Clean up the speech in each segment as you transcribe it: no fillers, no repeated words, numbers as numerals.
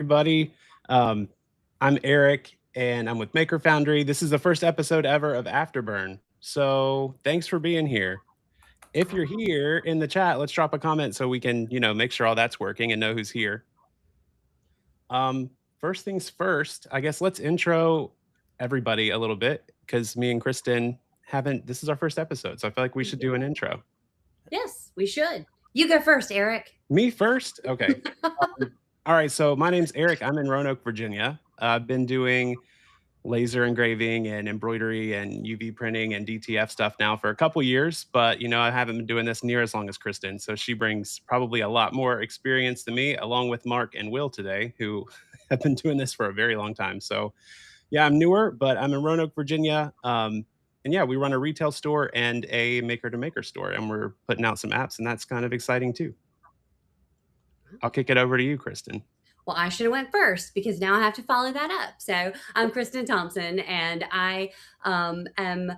everybody. Um, I'm Eric, and I'm with Maker Foundry. This is the first episode ever of Afterburn. So thanks for being here. If you're here in the chat, let's drop a comment so we can, make sure all that's working and know who's here. First things first, I guess let's intro everybody a little bit because me and Kristen haven't. This is our first episode, so I feel like we should do an intro. Yes, we should. You go first, Eric. Me first? Okay. All right. So my name's Eric. I'm in Roanoke, Virginia. I've been doing laser engraving and embroidery and UV printing and DTF stuff now for a couple years, but I haven't been doing this near as long as Kristen. So she brings probably a lot more experience than me, along with Mark and Will today, who have been doing this for a very long time. So yeah, I'm newer, but I'm in Roanoke, Virginia. And yeah, we run a retail store and a maker to maker store, and we're putting out some apps, and that's kind of exciting too. I'll kick it over to you, Kristen. Well, I should have went first because now I have to follow that up. So I'm Kristen Thompson, and I am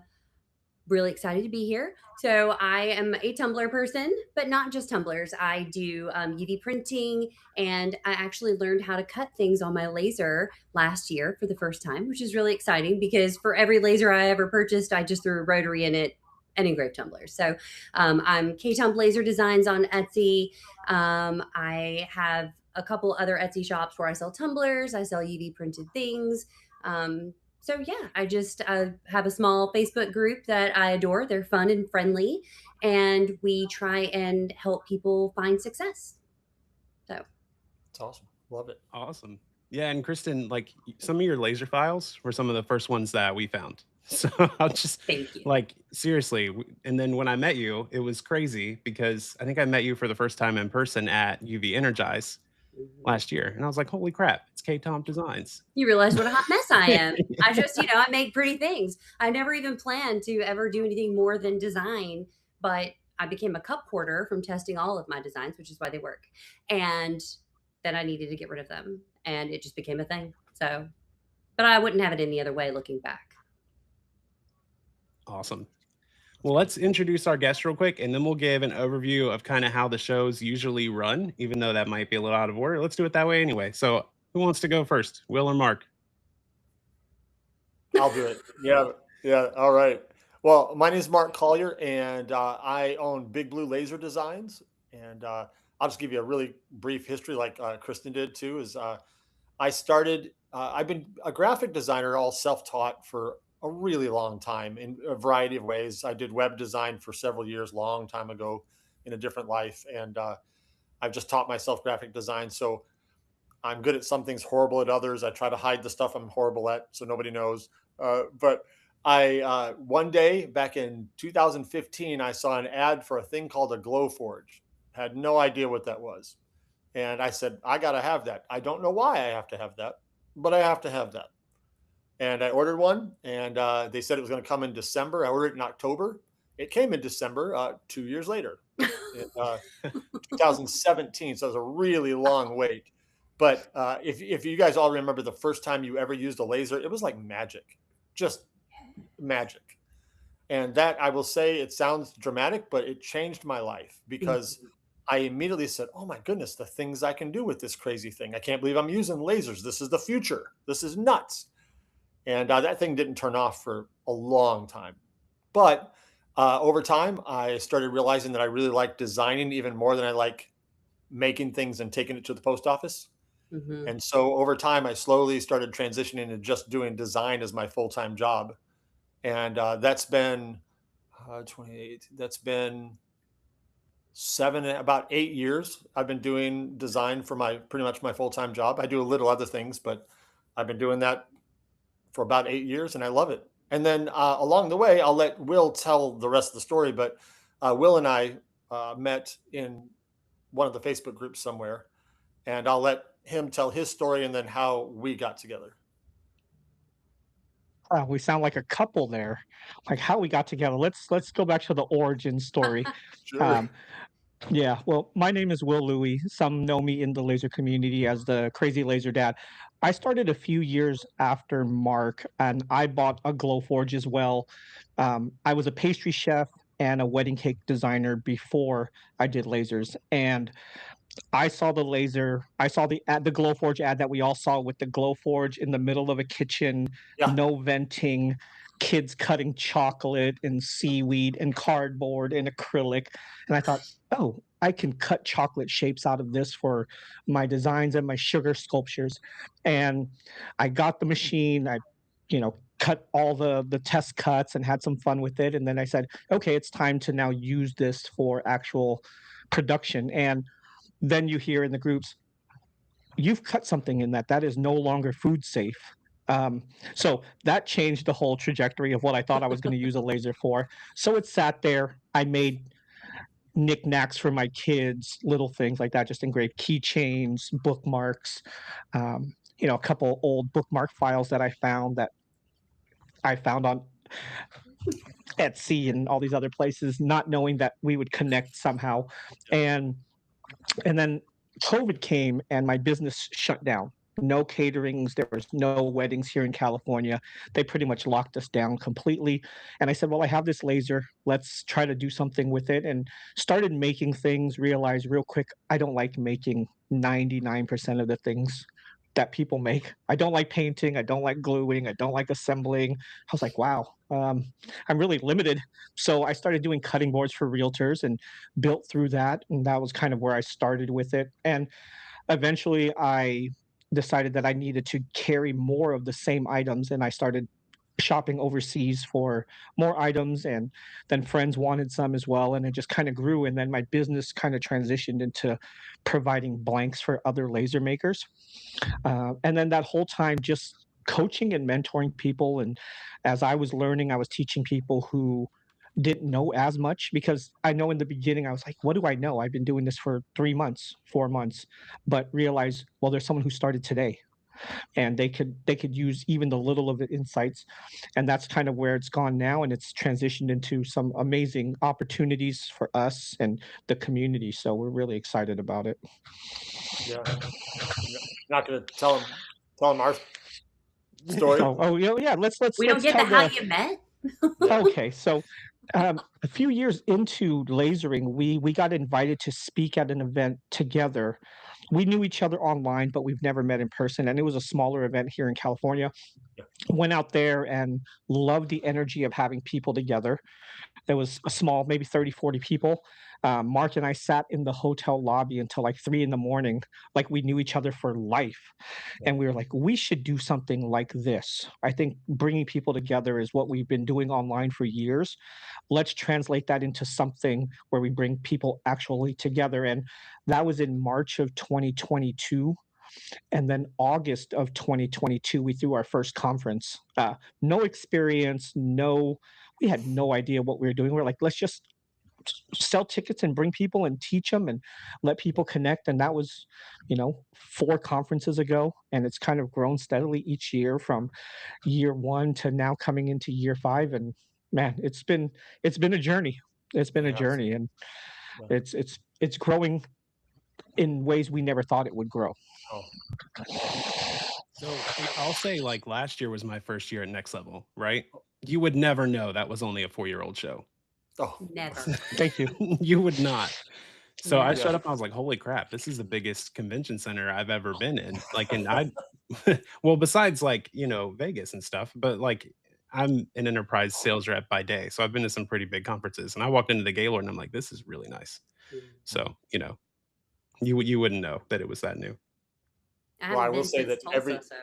really excited to be here. So I am a tumbler person, but not just tumblers. I do UV printing, and I actually learned how to cut things on my laser last year for the first time, which is really exciting because for every laser I ever purchased, I just threw a rotary in it and engraved tumblers. So I'm K-Tumb Laser Designs on Etsy. I have a couple other Etsy shops where I sell tumblers, I sell UV printed things. So yeah, I just have a small Facebook group that I adore. They're fun and friendly, and we try and help people find success. So it's awesome. Love it. Awesome. Yeah, and Kristen, like some of your laser files were some of the first ones that we found. So I'll just thank you. like seriously. And then when I met you, it was crazy because I think I met you for the first time in person at UV Energize last year. And I was like, holy crap, it's K-Tom Designs. You realize what a hot mess I am. I just, I make pretty things. I never even planned to ever do anything more than design, but I became a cup hoarder from testing all of my designs, which is why they work. And then I needed to get rid of them, and it just became a thing. So, but I wouldn't have it any other way looking back. Awesome. Well, let's introduce our guest real quick, and then we'll give an overview of kind of how the shows usually run, even though that might be a little out of order. Let's do it that way anyway. So who wants to go first, Will or Mark? I'll do it. Yeah. All right. Well, my name is Mark Collier, and I own Big Blue Laser Designs. And I'll just give you a really brief history, like Kristen did too. I started. I've been a graphic designer, all self-taught for a really long time in a variety of ways. I did web design for several years, long time ago, in a different life, and I've just taught myself graphic design. So I'm good at some things, horrible at others. I try to hide the stuff I'm horrible at so nobody knows. But I one day back in 2015, I saw an ad for a thing called a Glow Forge. Had no idea what that was, and I said, I gotta have that. I don't know why I have to have that, but I have to have that. And I ordered one, and they said it was going to come in December. I ordered it in October. It came in December, 2 years later, in 2017. So it was a really long wait. But if you guys all remember the first time you ever used a laser, it was like magic, just magic. And that, I will say, it sounds dramatic, but it changed my life because I immediately said, oh my goodness, the things I can do with this crazy thing. I can't believe I'm using lasers. This is the future. This is nuts. And that thing didn't turn off for a long time. But over time, I started realizing that I really like designing even more than I like making things and taking it to the post office. Mm-hmm. And so over time, I slowly started transitioning to just doing design as my full-time job. And that's been 28. That's been about 8 years. I've been doing design for pretty much my full-time job. I do a little other things, but I've been doing that for about 8 years, and I love it. And then along the way, I'll let Will tell the rest of the story, but Will and I met in one of the Facebook groups somewhere, and I'll let him tell his story and then how we got together. We sound like a couple there, like how we got together. Let's go back to the origin story. Sure. Yeah, well, my name is Will Louie. Some know me in the laser community as the Crazy Laser Dad. I started a few years after Mark, and I bought a Glowforge as well. I was a pastry chef and a wedding cake designer before I did lasers. And I saw the laser. I saw the ad, the Glowforge ad that we all saw with the Glowforge in the middle of a kitchen, Yeah. no venting, kids cutting chocolate and seaweed and cardboard and acrylic. And I thought, oh, I can cut chocolate shapes out of this for my designs and my sugar sculptures. And I got the machine. I cut all the test cuts and had some fun with it. And then I said, okay, it's time to now use this for actual production. And then you hear in the groups, you've cut something in that is no longer food safe. So that changed the whole trajectory of what I thought I was going to use a laser for. So it sat there. I made knickknacks for my kids, little things like that, just engraved keychains, bookmarks, a couple old bookmark files that I found on Etsy and all these other places, not knowing that we would connect somehow. And and then COVID came and my business shut down. No caterings, there was no weddings here in California. They pretty much locked us down completely. And I said, well, I have this laser. Let's try to do something with it. And started making things, realized real quick, I don't like making 99% of the things that people make. I don't like painting. I don't like gluing. I don't like assembling. I was like, wow, I'm really limited. So I started doing cutting boards for realtors and built through that. And that was kind of where I started with it. And eventually I decided that I needed to carry more of the same items. And I started shopping overseas for more items. And then friends wanted some as well. And it just kind of grew. And then my business kind of transitioned into providing blanks for other laser makers. And then that whole time, just coaching and mentoring people. And as I was learning, I was teaching people who didn't know as much, because I know in the beginning I was like, what do I know? I've been doing this for 3 months, 4 months, but realize, well, there's someone who started today and they could use even the little of the insights. And that's kind of where it's gone now. And it's transitioned into some amazing opportunities for us and the community. So we're really excited about it. Yeah. Not going to tell them our story. Yeah. Let's We don't let's get the tell how the you met. Yeah. Okay, so a few years into lasering, we got invited to speak at an event together. We knew each other online, but we've never met in person, and it was a smaller event here in California. Yeah. Went out there and loved the energy of having people together. There was a small, maybe 30, 40 people. Mark and I sat in the hotel lobby until like 3 in the morning, like we knew each other for life. Yeah. And we were like, we should do something like this. I think bringing people together is what we've been doing online for years. Let's translate that into something where we bring people actually together. And that was in March of 2022. And then August of 2022, we threw our first conference. No experience, we had no idea what we were doing. We're like, let's just sell tickets and bring people and teach them and let people connect. And that was, 4 conferences ago. And it's kind of grown steadily each year from year one to now coming into year five. And man, it's been a journey. It's been a Yes. journey, and Yeah. it's growing in ways we never thought it would grow. Oh, So I'll say, like, last year was my first year at Next Level, right? You would never know that was only a 4-year-old show. oh, Never. Thank you. You would not. So I No. showed yeah. up, I was like, holy crap, this is the biggest convention center I've ever been in. Like, and I, well, besides like, Vegas and stuff, but like, I'm an enterprise sales rep by day. So I've been to some pretty big conferences, and I walked into the Gaylord and I'm like, this is really nice. So, you wouldn't know that it was that new. I Well, I haven't will been say since that Tulsa, so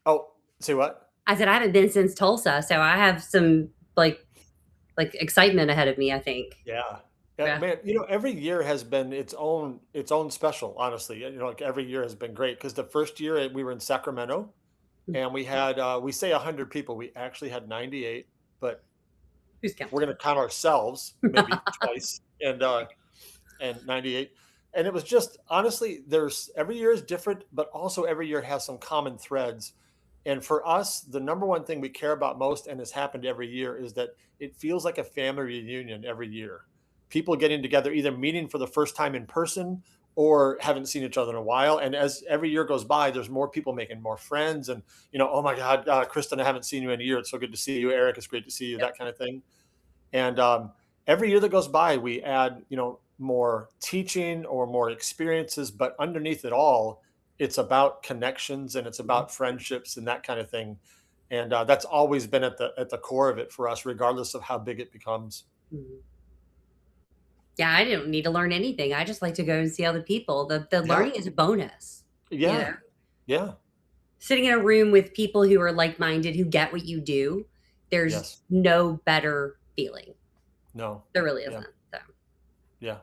oh, say what? I said I haven't been since Tulsa, so I have some like excitement ahead of me, I think. Yeah. Yeah. Man, every year has been its own special, honestly. Like every year has been great because the first year we were in Sacramento and we had we say 100 people. We actually had 98, but Who's counting? we're going to count ourselves maybe twice and 98. And it was just honestly, there's every year is different, but also every year has some common threads. And for us, the number one thing we care about most, and has happened every year, is that it feels like a family reunion every year. People getting together, either meeting for the first time in person or haven't seen each other in a while. And as every year goes by, there's more people making more friends. And, oh my God, Kristen, I haven't seen you in a year. It's so good to see you. Eric, it's great to see you, Yep. that kind of thing. And every year that goes by, we add, more teaching or more experiences, but underneath it all, it's about connections and it's Mhm. about friendships and that kind of thing. And that's always been at the core of it for us, regardless of how big it becomes. Mhm. Yeah, I don't need to learn anything. I just like to go and see other people. The Yeah, learning is a bonus, you know? yeah, yeah, Sitting in a room with people who are like-minded, who get what you do, there's yes, no better feeling. no, There really yeah, isn't. So, yeah,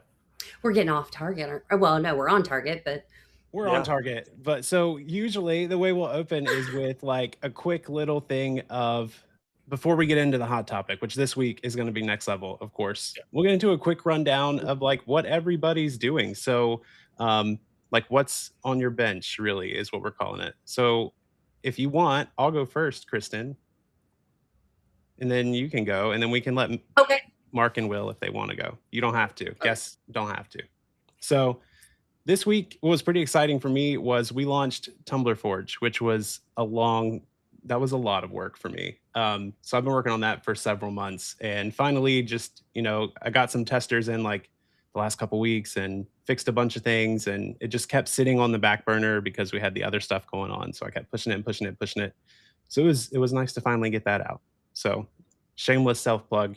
we're getting off target. Well, no, we're on target, but We're on yeah. target. But so usually the way we'll open is with like a quick little thing of before we get into the hot topic, which this week is going to be next level, of course. We'll get into a quick rundown of like what everybody's doing. So, um, like what's on your bench really is what we're calling it. So, if you want, I'll go first, Kristen, and then you can go, and then we can let okay. Mark and Will if they want to go. You don't have to. Okay. Guests don't have to. So, this week, what was pretty exciting for me was we launched Tumblr Forge, which was that was a lot of work for me. So I've been working on that for several months, and finally, just I got some testers in like the last couple weeks and fixed a bunch of things, and it just kept sitting on the back burner because we had the other stuff going on. So I kept pushing it and pushing it, pushing it. So it was nice to finally get that out. So shameless self plug.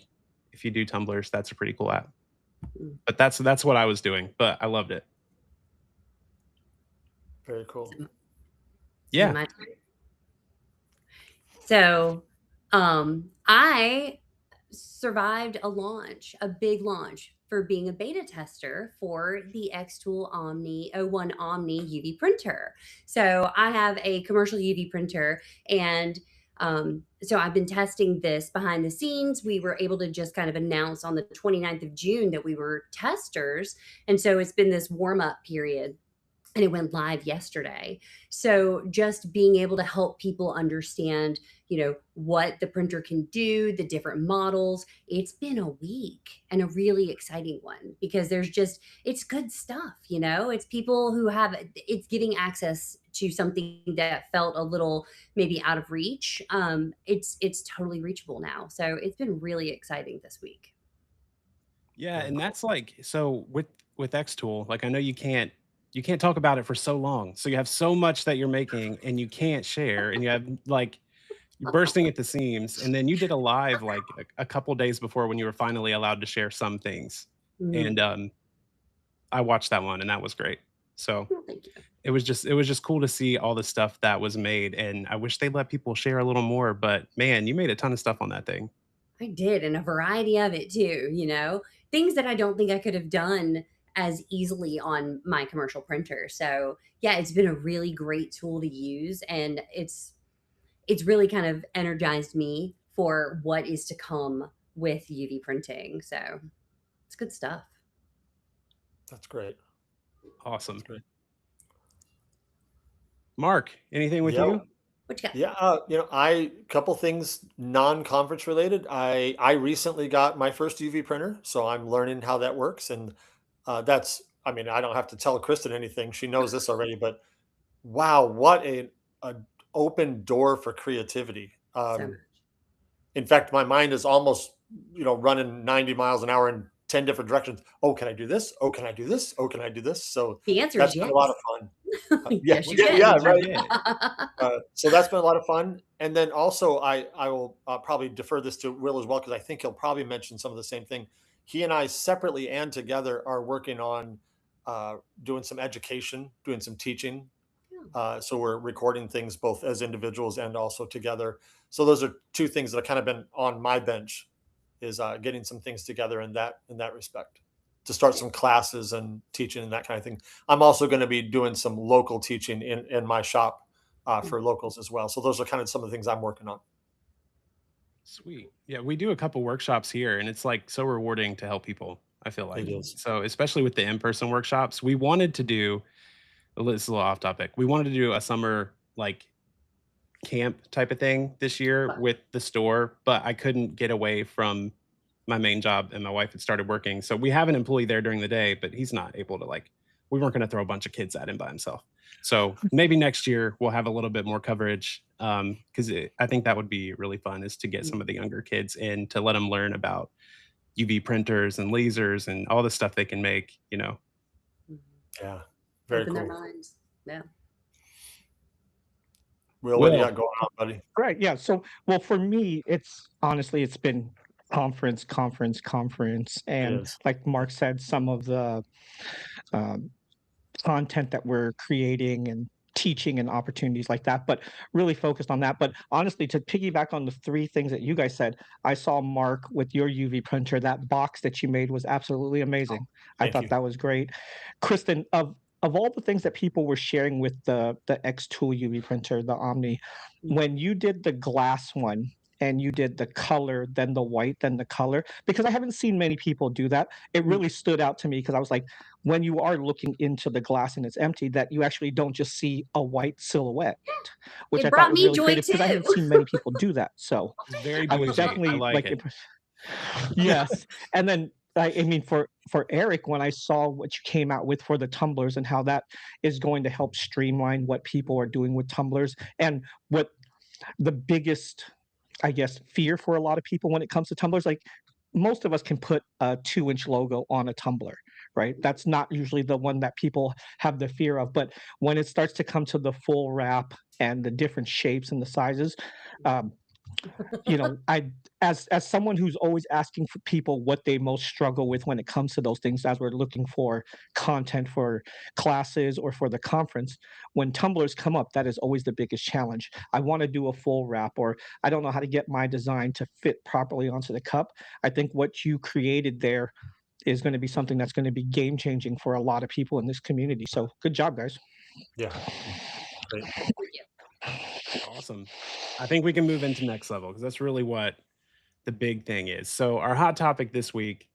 If you do Tumblrs, that's a pretty cool app. Mm. But that's what I was doing. But I loved it. Very cool. Is it Yeah. my turn? So, I survived a launch, a big launch for being a beta tester for the Xtool Omni O1 Omni UV printer. So I have a commercial UV printer, and so I've been testing this behind the scenes. We were able to just kind of announce on the 29th of June that we were testers. And so it's been this warm up period, and it went live yesterday. So just being able to help people understand, what the printer can do, the different models. It's been a week, and a really exciting one, because it's good stuff. It's people who it's getting access to something that felt a little maybe out of reach. It's totally reachable now. So it's been really exciting this week. Yeah, Very and cool. that's like so with Xtool, like I know you can't talk about it for so long. So you have so much that you're making and you can't share and you have like you're bursting at the seams. And then you did a live like a couple days before when you were finally allowed to share some things. And Mhm. I watched that one and that was great. So Well, thank you. it was just cool to see all the stuff that was made. And I wish they'd let people share a little more, but man, you made a ton of stuff on that thing. I did, and a variety of it too, things that I don't think I could have done as easily on my commercial printer. So, yeah, it's been a really great tool to use, and it's really kind of energized me for what is to come with UV printing. So, it's good stuff. That's great. That's Awesome. great. Mark, anything with Yeah. you? What you got? Yeah, I couple things non-conference related. I recently got my first UV printer, so I'm learning how that works, and that's. I mean, I don't have to tell Kristen anything; she knows this already. But wow, what a open door for creativity. So much. In fact, my mind is almost running 90 miles an hour in 10 different directions. Oh, can I do this? Oh, can I do this? Oh, can I do this? So The answer that's is been a lot of yes. fun. Yeah, Yes, you yeah, can. yeah, You right. did. So that's been a lot of fun. And then also, I will probably defer this to Will as well because I think he'll probably mention some of the same thing. He and I separately and together are working on doing some education, doing some teaching. Yeah. So we're recording things both as individuals and also together. So those are two things that have kind of been on my bench, is getting some things together in that respect to start some classes and teaching and that kind of thing. I'm also going to be doing some local teaching in my shop for locals as well. So those are kind of some of the things I'm working on. Sweet. Yeah, we do a couple workshops here and it's like so rewarding to help people, I feel It like. is. So, especially with the in-person workshops, we wanted to do this is a little off topic. We wanted to do a summer like camp type of thing this year with the store, but I couldn't get away from my main job and my wife had started working. So we have an employee there during the day, but he's not able to like we weren't going to throw a bunch of kids at him by himself. So maybe next year we'll have a little bit more coverage because I think that would be really fun is to get some of the younger kids in to let them learn about UV printers and lasers and all the stuff they can make, you know. Yeah, very Open their cool. minds. Yeah. Will, what do you Will, got going on, buddy? Right. Yeah. So, well, for me, it's honestly, it's been conference, It and is. like Mark said, some of the um, content that we're creating and teaching and opportunities like that, but really focused on that. But honestly, to piggyback on the three things that you guys said, I saw Mark with your UV printer. That box that you made was absolutely Oh, amazing. I thank thought you. that was great. Kristen, of all the things that people were sharing with the X Tool UV printer, the Omni, Mm. when you did the glass one and you did the color, then the white, then the color, because I haven't seen many people do that. It Mm. really stood out to me because I was like, when you are looking into the glass and it's empty, that you actually don't just see a white silhouette, which It I thought brought was me really joy creative because I too. haven't seen many people do that. So it's very I was bougie. I definitely like like it. impressed. Yes. And then I mean for Eric, when I saw what you came out with for the tumblers and how that is going to help streamline what people are doing with tumblers, and what the biggest, I guess, fear for a lot of people when it comes to tumblers, like most of us can put a 2-inch logo on a tumbler, right? That's not usually the one that people have the fear of. But when it starts to come to the full wrap and the different shapes and the sizes, um, I, as someone who's always asking for people what they most struggle with when it comes to those things, as we're looking for content for classes or for the conference, when tumblers come up, that is always the biggest challenge. I want to do a full wrap, or I don't know how to get my design to fit properly onto the cup. I think what you created there is going to be something that's going to be game changing for a lot of people in this community. So good job, guys. Yeah, great. Thank you. Awesome. I think we can move into next level because that's really what the big thing is. So our hot topic this week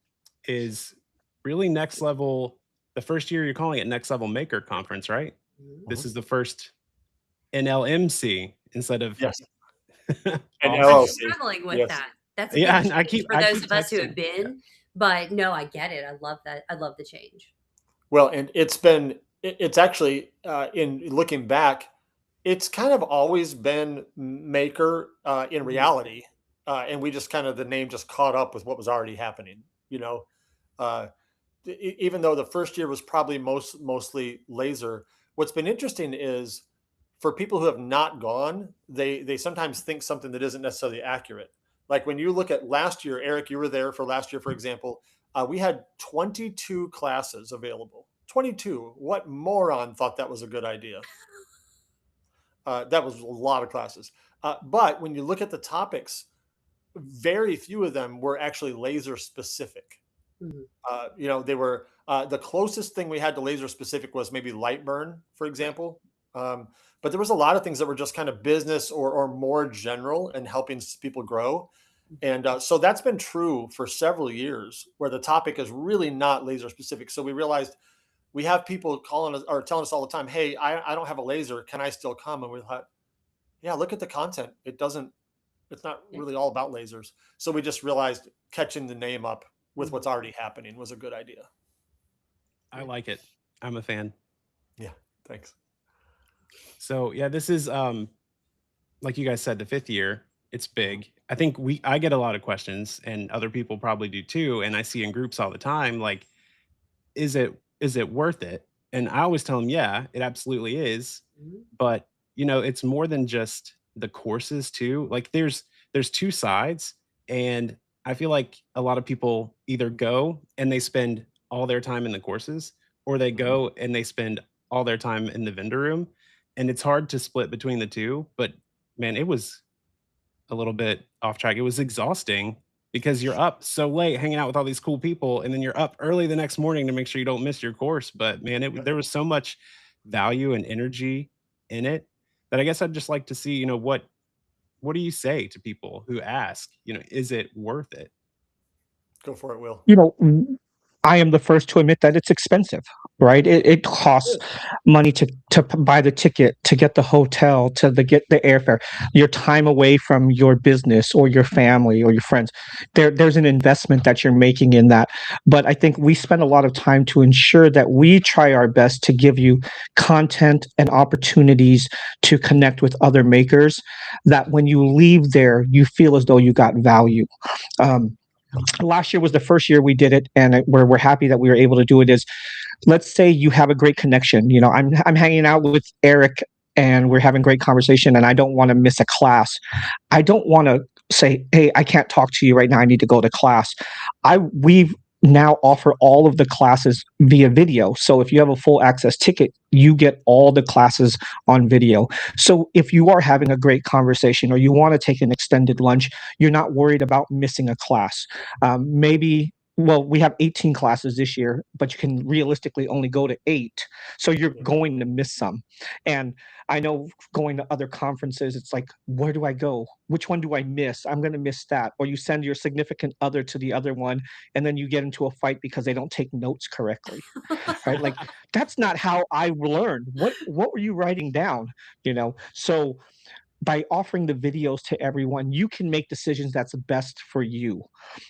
is really next level. The first year you're calling it Next Level Maker Conference, right? This Mhm. is the first NLMC instead of Yes, and I'm awesome. LLC. struggling with Yes, that. That's a Yeah, big and change for I those keep of us who have texting. Yeah. been, but no, I get it. I love that. I love the change. well, and it's actually in looking back, it's kind of always been maker in Mhm. reality, and we just kind of the name just caught up with what was already happening. You know, uh, even though the first year was probably mostly laser, what's been interesting is for people who have not gone, they sometimes think something that isn't necessarily accurate. Like when you look at last year, Eric, you were there for last year, for example. We had 22 classes available. 22. What moron thought that was a good idea? That was a lot of classes. But when you look at the topics, very few of them were actually laser specific. Mhm. They were the closest thing we had to laser specific was maybe light burn, for Right. example. But there was a lot of things that were just kind of business or more general and helping people grow. And so that's been true for several years where the topic is really not laser specific. So we realized we have people calling us or telling us all the time, hey, I don't have a laser. Can I still come? And we thought, yeah, look at the content. It's not Yeah. really all about lasers. So we just realized catching the name up with Mhm. what's already happening was a good idea. I like it. I'm a fan. Yeah, thanks. So yeah, this is like you guys said, the fifth year. It's big. I think I get a lot of questions and other people probably do too. And I see in groups all the time, like, is it worth it? And I always tell them, yeah, it absolutely is. Mhm. But it's more than just the courses too. Like there's two sides. And I feel like a lot of people either go and they spend all their time in the courses, or they Mhm. go and they spend all their time in the vendor room. And it's hard to split between the two. But man, it was a little bit off track. It was exhausting because you're up so late hanging out with all these cool people, and then you're up early the next morning to make sure you don't miss your course. But man, Yeah. there was so much value and energy in it that I guess I'd just like to see, what do you say to people who ask, is it worth it? Go for it, Will. you know, I am the first to admit that it's expensive, right? It It costs is. money to buy the ticket, to get the hotel, get the airfare, your time away from your business or your family or your friends. There's an investment that you're making in that. But I think we spend a lot of time to ensure that we try our best to give you content and opportunities to connect with other makers, that when you leave there, you feel as though you got value. Um, last year was the first year we did it, and we're happy that we were able to do it. Is let's say you have a great connection. You know, I'm hanging out with Eric and we're having great conversation, and I don't want to miss a class. I don't want to say, "Hey, I can't talk to you right now. I need to go to class." We've now offer all of the classes via video. So if you have a full access ticket, you get all the classes on video. So if you are having a great conversation or you want to take an extended lunch, you're not worried about missing a class. Maybe well, we have 18 classes this year, but you can realistically only go to 8. So you're Mhm. going to miss some. And I know going to other conferences, it's like, where do I go? Which one do I miss? I'm going to miss that. Or you send your significant other to the other one, and then you get into a fight because they don't take notes correctly, right? Like that's not how I learned. What were you writing down? You know, so by offering the videos to everyone, you can make decisions that's best for you.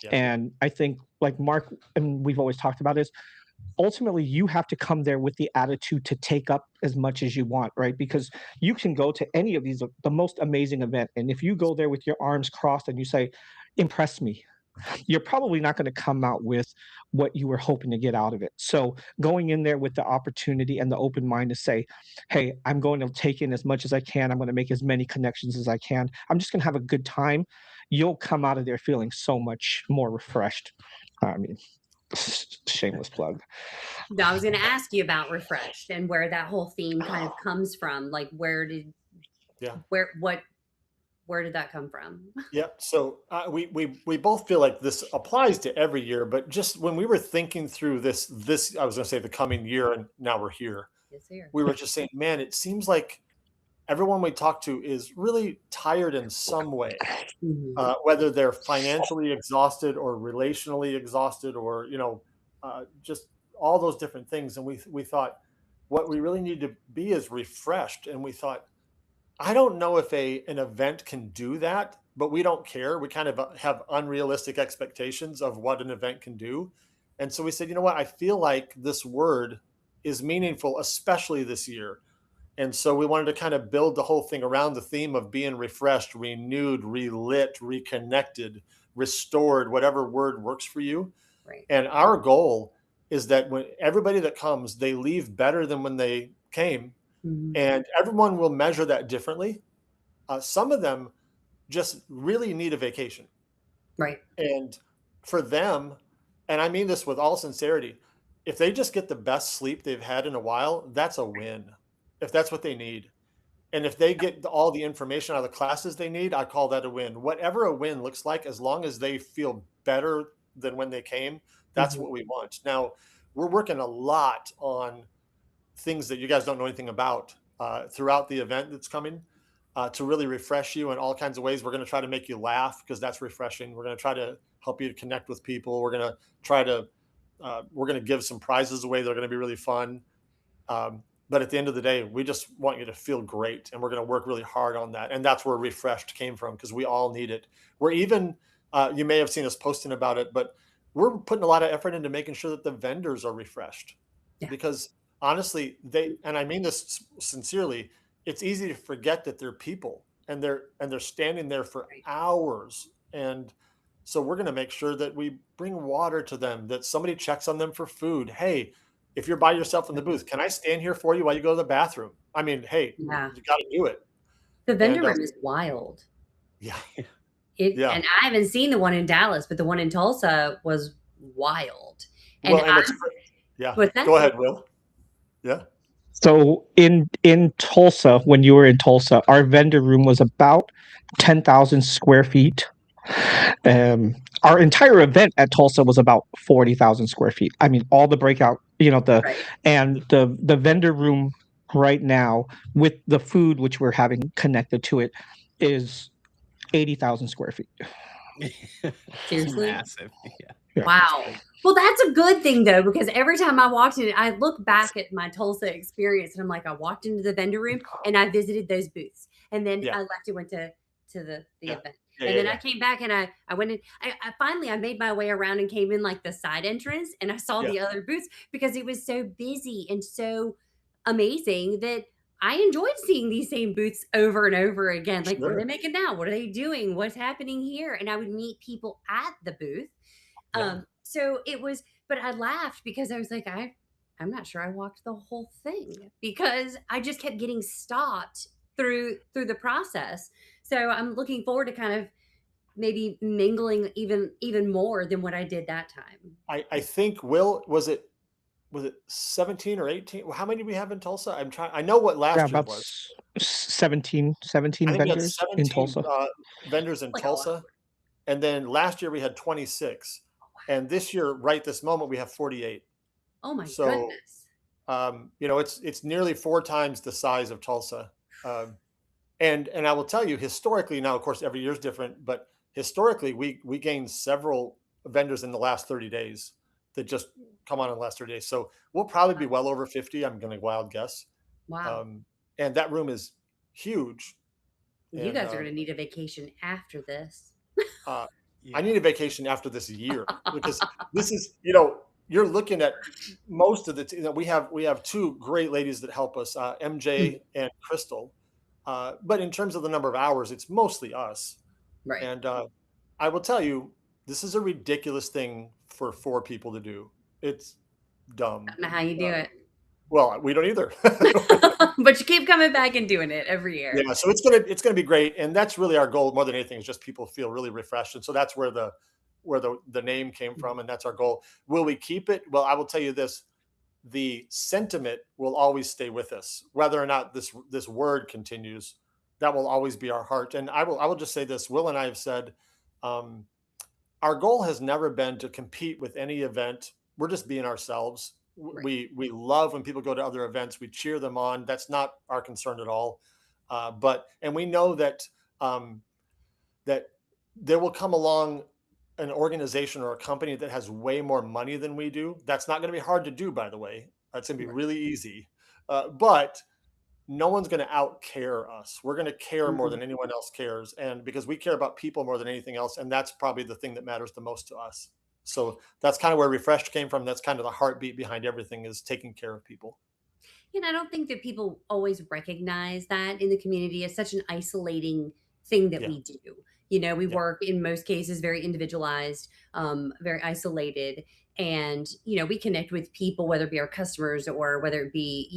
Yeah. And I think, like Mark, and we've always talked about this, ultimately you have to come there with the attitude to take up as much as you want, right? Because you can go to any of these, the most amazing event, and if you go there with your arms crossed and you say, impress me, you're probably not going to come out with what you were hoping to get out of it. So going in there with the opportunity and the open mind to say, hey, I'm going to take in as much as I can. I'm going to make as many connections as I can. I'm just going to have a good time. You'll come out of there feeling so much more refreshed. I mean, shameless plug. I was going to ask you about refreshed and where that whole theme kind of comes from. Like, Yeah. where did that come from? Yeah. So we both feel like this applies to every year, but just when we were thinking through this I was going to say the coming year, and now we're here. Yes, sir. We were just saying, man, it seems like everyone we talk to is really tired in some way, Mhm. whether they're financially exhausted or relationally exhausted, or just all those different things. And we thought what we really need to be is refreshed. And we thought, I don't know if an event can do that, but we don't care. We kind of have unrealistic expectations of what an event can do. And so we said, you know what? I feel like this word is meaningful, especially this year. And so we wanted to kind of build the whole thing around the theme of being refreshed, renewed, relit, reconnected, restored, whatever word works for you. Right. And our goal is that when everybody that comes, they leave better than when they came. Mhm. And everyone will measure that differently. Some of them just really need a vacation. Right. And for them, and I mean this with all sincerity, if they just get the best sleep they've had in a while, that's a win. If that's what they need. And if they get all the information out of the classes they need, I call that a win. Whatever a win looks like, as long as they feel better than when they came, that's Mhm. what we want. Now, we're working a lot on things that you guys don't know anything about throughout the event that's coming to really refresh you in all kinds of ways. We're going to try to make you laugh because that's refreshing. We're going to try to help you to connect with people. We're going to try to we're going to give some prizes away that are going to be really fun. But at the end of the day, we just want you to feel great, and we're going to work really hard on that. And that's where refreshed came from, because we all need it. We're even you may have seen us posting about it, but we're putting a lot of effort into making sure that the vendors are refreshed, Yeah. because honestly, and I mean this sincerely, it's easy to forget that they're people, and they're standing there for Right. hours. And so we're going to make sure that we bring water to them, that somebody checks on them for food. Hey, if you're by yourself in the booth, can I stand here for you while you go to the bathroom? I mean, hey, Yeah. you got to do it. The vendor And room is wild. yeah, And yeah. I haven't seen the one in Dallas, but the one in Tulsa was wild. And Well, and it's yeah. what's that? Go ahead, Will. Yeah, So in Tulsa, when you were in Tulsa, our vendor room was about 10,000 square feet. Our entire event at Tulsa was about 40,000 square feet. I mean, all the breakout, Right. the vendor room right now with the food which we're having connected to it is 80,000 square feet. It's Seriously? massive. Yeah. Yeah. Wow. Well, that's a good thing though, because every time I walked in, I look back at my Tulsa experience and I'm like, I walked into the vendor room and I visited those booths. And then yeah, I left and went to the yeah, event. yeah, And yeah, then I yeah. came back and I went in. I finally I made my way around and came in like the side entrance and I saw Yeah. the other booths because it was so busy and so amazing that I enjoyed seeing these same booths over and over again. Like, what are they Sure. making now? What are they doing? What's happening here? And I would meet people at the booth. Yeah. So it was, but I laughed because I was like, I'm not sure I walked the whole thing because I just kept getting stopped through the process. So I'm looking forward to kind of maybe mingling even more than what I did that time. I think Will was it 17 or 18? Well, how many do we have in Tulsa? I'm trying. I know what Yeah, last year about was. 17 I think we had vendors in 17 Tulsa. vendors in Like a lot. Tulsa, and then last year we had 26, and this year, right this moment, we have 48. Oh my So goodness. it's nearly 4 times the size of Tulsa. And I will tell you, historically, now of course every year is different, but historically we gained several vendors in the last 30 days that just come on in the last 30 days. So we'll probably be well over 50. I'm going to wild guess, Wow. um, and that room is huge. You And guys are gonna need a vacation after this. uh, I Yeah. need a vacation after this year because this is you're looking at most of the we have two great ladies that help us, Mm, MJ and Crystal. But in terms of the number of hours, it's mostly us. right. And I will tell you, this is a ridiculous thing for 4 people to do. It's I dumb. don't know how you do it. Well, we don't either. But you keep coming back and doing it every year. Yeah, so it's gonna be great, and that's really our goal more than anything is just people feel really refreshed, and so that's where the name came Mhm. from, and that's our goal. Will we keep it? Well, I will tell you this: the sentiment will always stay with us, whether or not this word continues. That will always be our heart. And I will just say this: Will and I have said, um, our goal has never been to compete with any event. We're just being ourselves. Right. We love when people go to other events. We cheer them on. That's not our concern at all. But we know um, that there will come along an organization or a company that has way more money than we do. That's not going to be hard to do, by the way. That's going to be Right. really easy. But no one's going to out care us. We're going to care more Mhm. than anyone else cares. And because we care about people more than anything else. And that's probably the thing that matters the most to us. So that's kind of where Refreshed came from. That's kind of the heartbeat behind everything is taking care of people. And I don't think that people always recognize that in the community as such an isolating thing that Yeah. we do. You know, we Yeah. work in most cases very individualized, very isolated, and we connect with people, whether it be our customers or whether it be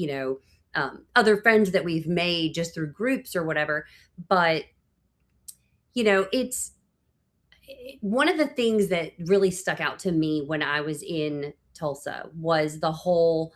other friends that we've made just through groups or whatever. But it's one of the things that really stuck out to me when I was in Tulsa was the whole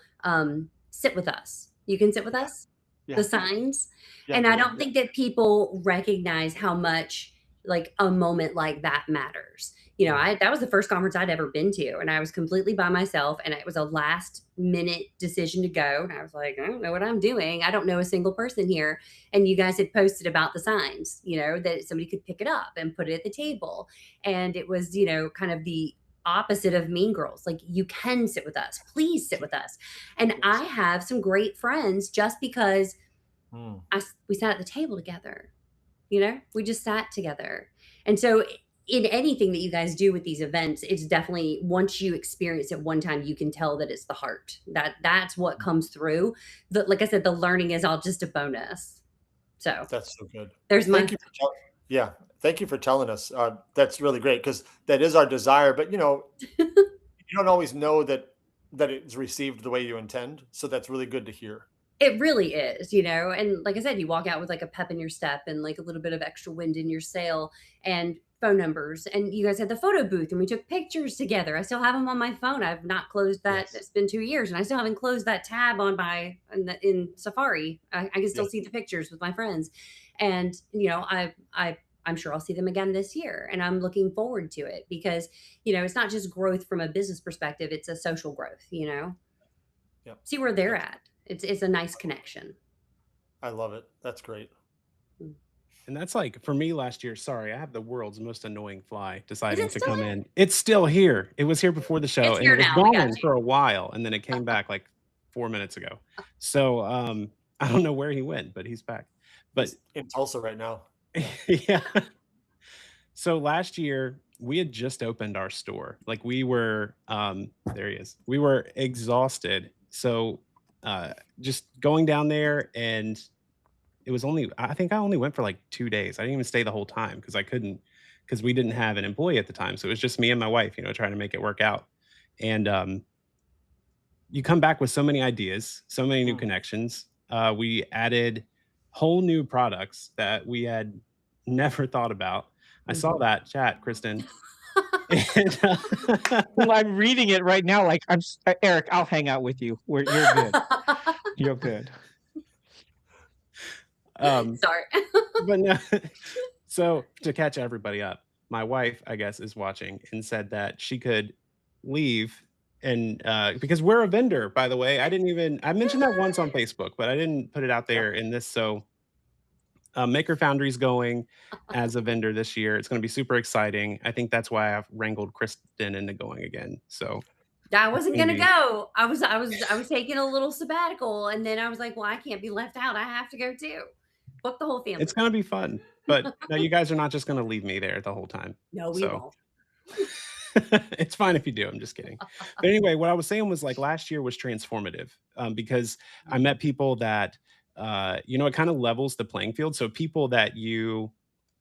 sit with us. You can sit with Yeah. us, the Yeah. signs. Yeah. And I Yeah. don't Yeah. think that people recognize how much like a moment like that matters. Mm. That was the first conference I'd ever been to, and I was completely by myself, and it was a last minute decision to go. And I was like, I don't know what I'm doing. I don't know a single person here. And you guys had posted about the signs, that somebody could pick it up and put it at the table, and it was kind of the opposite of Mean Girls. Like, you can sit with us, please sit with us. And I Yes. have some great friends just because Mm. we sat at the table together. We just sat together. And so in anything that you guys do with these events, it's definitely, once you experience it one time, you can tell that it's the heart. That's what comes through. Like I said, the learning is all just a bonus. So That's so good. there's my Thank you for yeah. Thank you for telling us. That's really great because that is our desire. But you don't always know that it's received the way you intend. So that's really good to hear. It really is. And like I said, you walk out with like a pep in your step and like a little bit of extra wind in your sail and phone numbers. And you guys had the photo booth and we took pictures together. I still have them on my phone. I've not closed that. Yes. It's been 2 years and I still haven't closed that tab on in Safari. I can Yeah. still see the pictures with my friends. And, I'm sure I'll see them again this year. And I'm looking forward to it because, it's not just growth from a business perspective, it's a social growth. Yeah. See where they're That's, at. It's a nice connection. I love it. That's great. Mm. And that's like for me last year. Sorry, I have the world's most annoying fly Is deciding it to still come there? in. It's still here. It was here before the show It's and it here was now. We got gone you. for a while and then it came back like 4 minutes ago. So I don't know where he went, but he's back. But He's in Tulsa right now. yeah. So last year we had just opened our store. Like we were there he is. We were exhausted. So Just going down there, and it was only I think I only went for like 2 days. I didn't even stay the whole time because I couldn't, because we didn't have an employee at the time, so it was just me and my wife, trying to make it work out. And, you come back with so many ideas, so many new Mm. connections. We added whole new products that we had never thought about. I saw Mhm. that chat, Kristen, and, Well, I'm reading it right now, like, Eric, I'll hang out with you. You're good. You're good. um, Sorry. but no, so to catch everybody up, my wife, I guess, is watching and said that she could leave, and because we're a vendor, by the way. I mentioned that once on Facebook, but I didn't put it out Yeah. there in this. So Maker Foundry's going as a vendor this year. It's going to be super exciting. I think that's why I've wrangled Kristen into going again. So I it's wasn't going to gonna be go. I was taking a little sabbatical, and then I was like, "Well, I can't be left out. I have to go too." Book the whole it's family. going to be fun. But no, you guys are not just going to leave me there the whole time. No, we So won't. it's fine if you do. I'm just kidding. But anyway, what I was saying was like last year was transformative, because I Mhm. met people that, it kind of levels the playing field. So people that you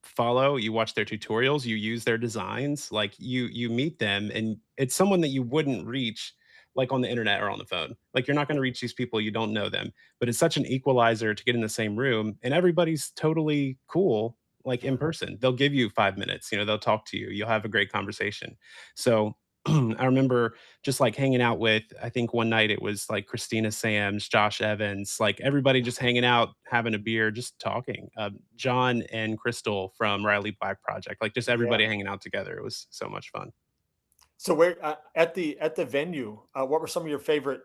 follow, you watch their tutorials, you use their designs, like you meet them, and it's someone that you wouldn't reach like on the internet or on the phone. Like you're not going to reach these people, you don't know them, but it's such an equalizer to get in the same room and everybody's totally cool. Like Yeah. in person, they'll give you 5 minutes, they'll talk to you, you'll have a great conversation. So I remember just like hanging out with, I think one night it was like Christina Sams, Josh Evans, like everybody just hanging out, having a beer, just talking. John and Crystal from Riley Black Project, like just Yeah. everybody hanging out together. It was so much fun. So where at the venue, what were some of your favorite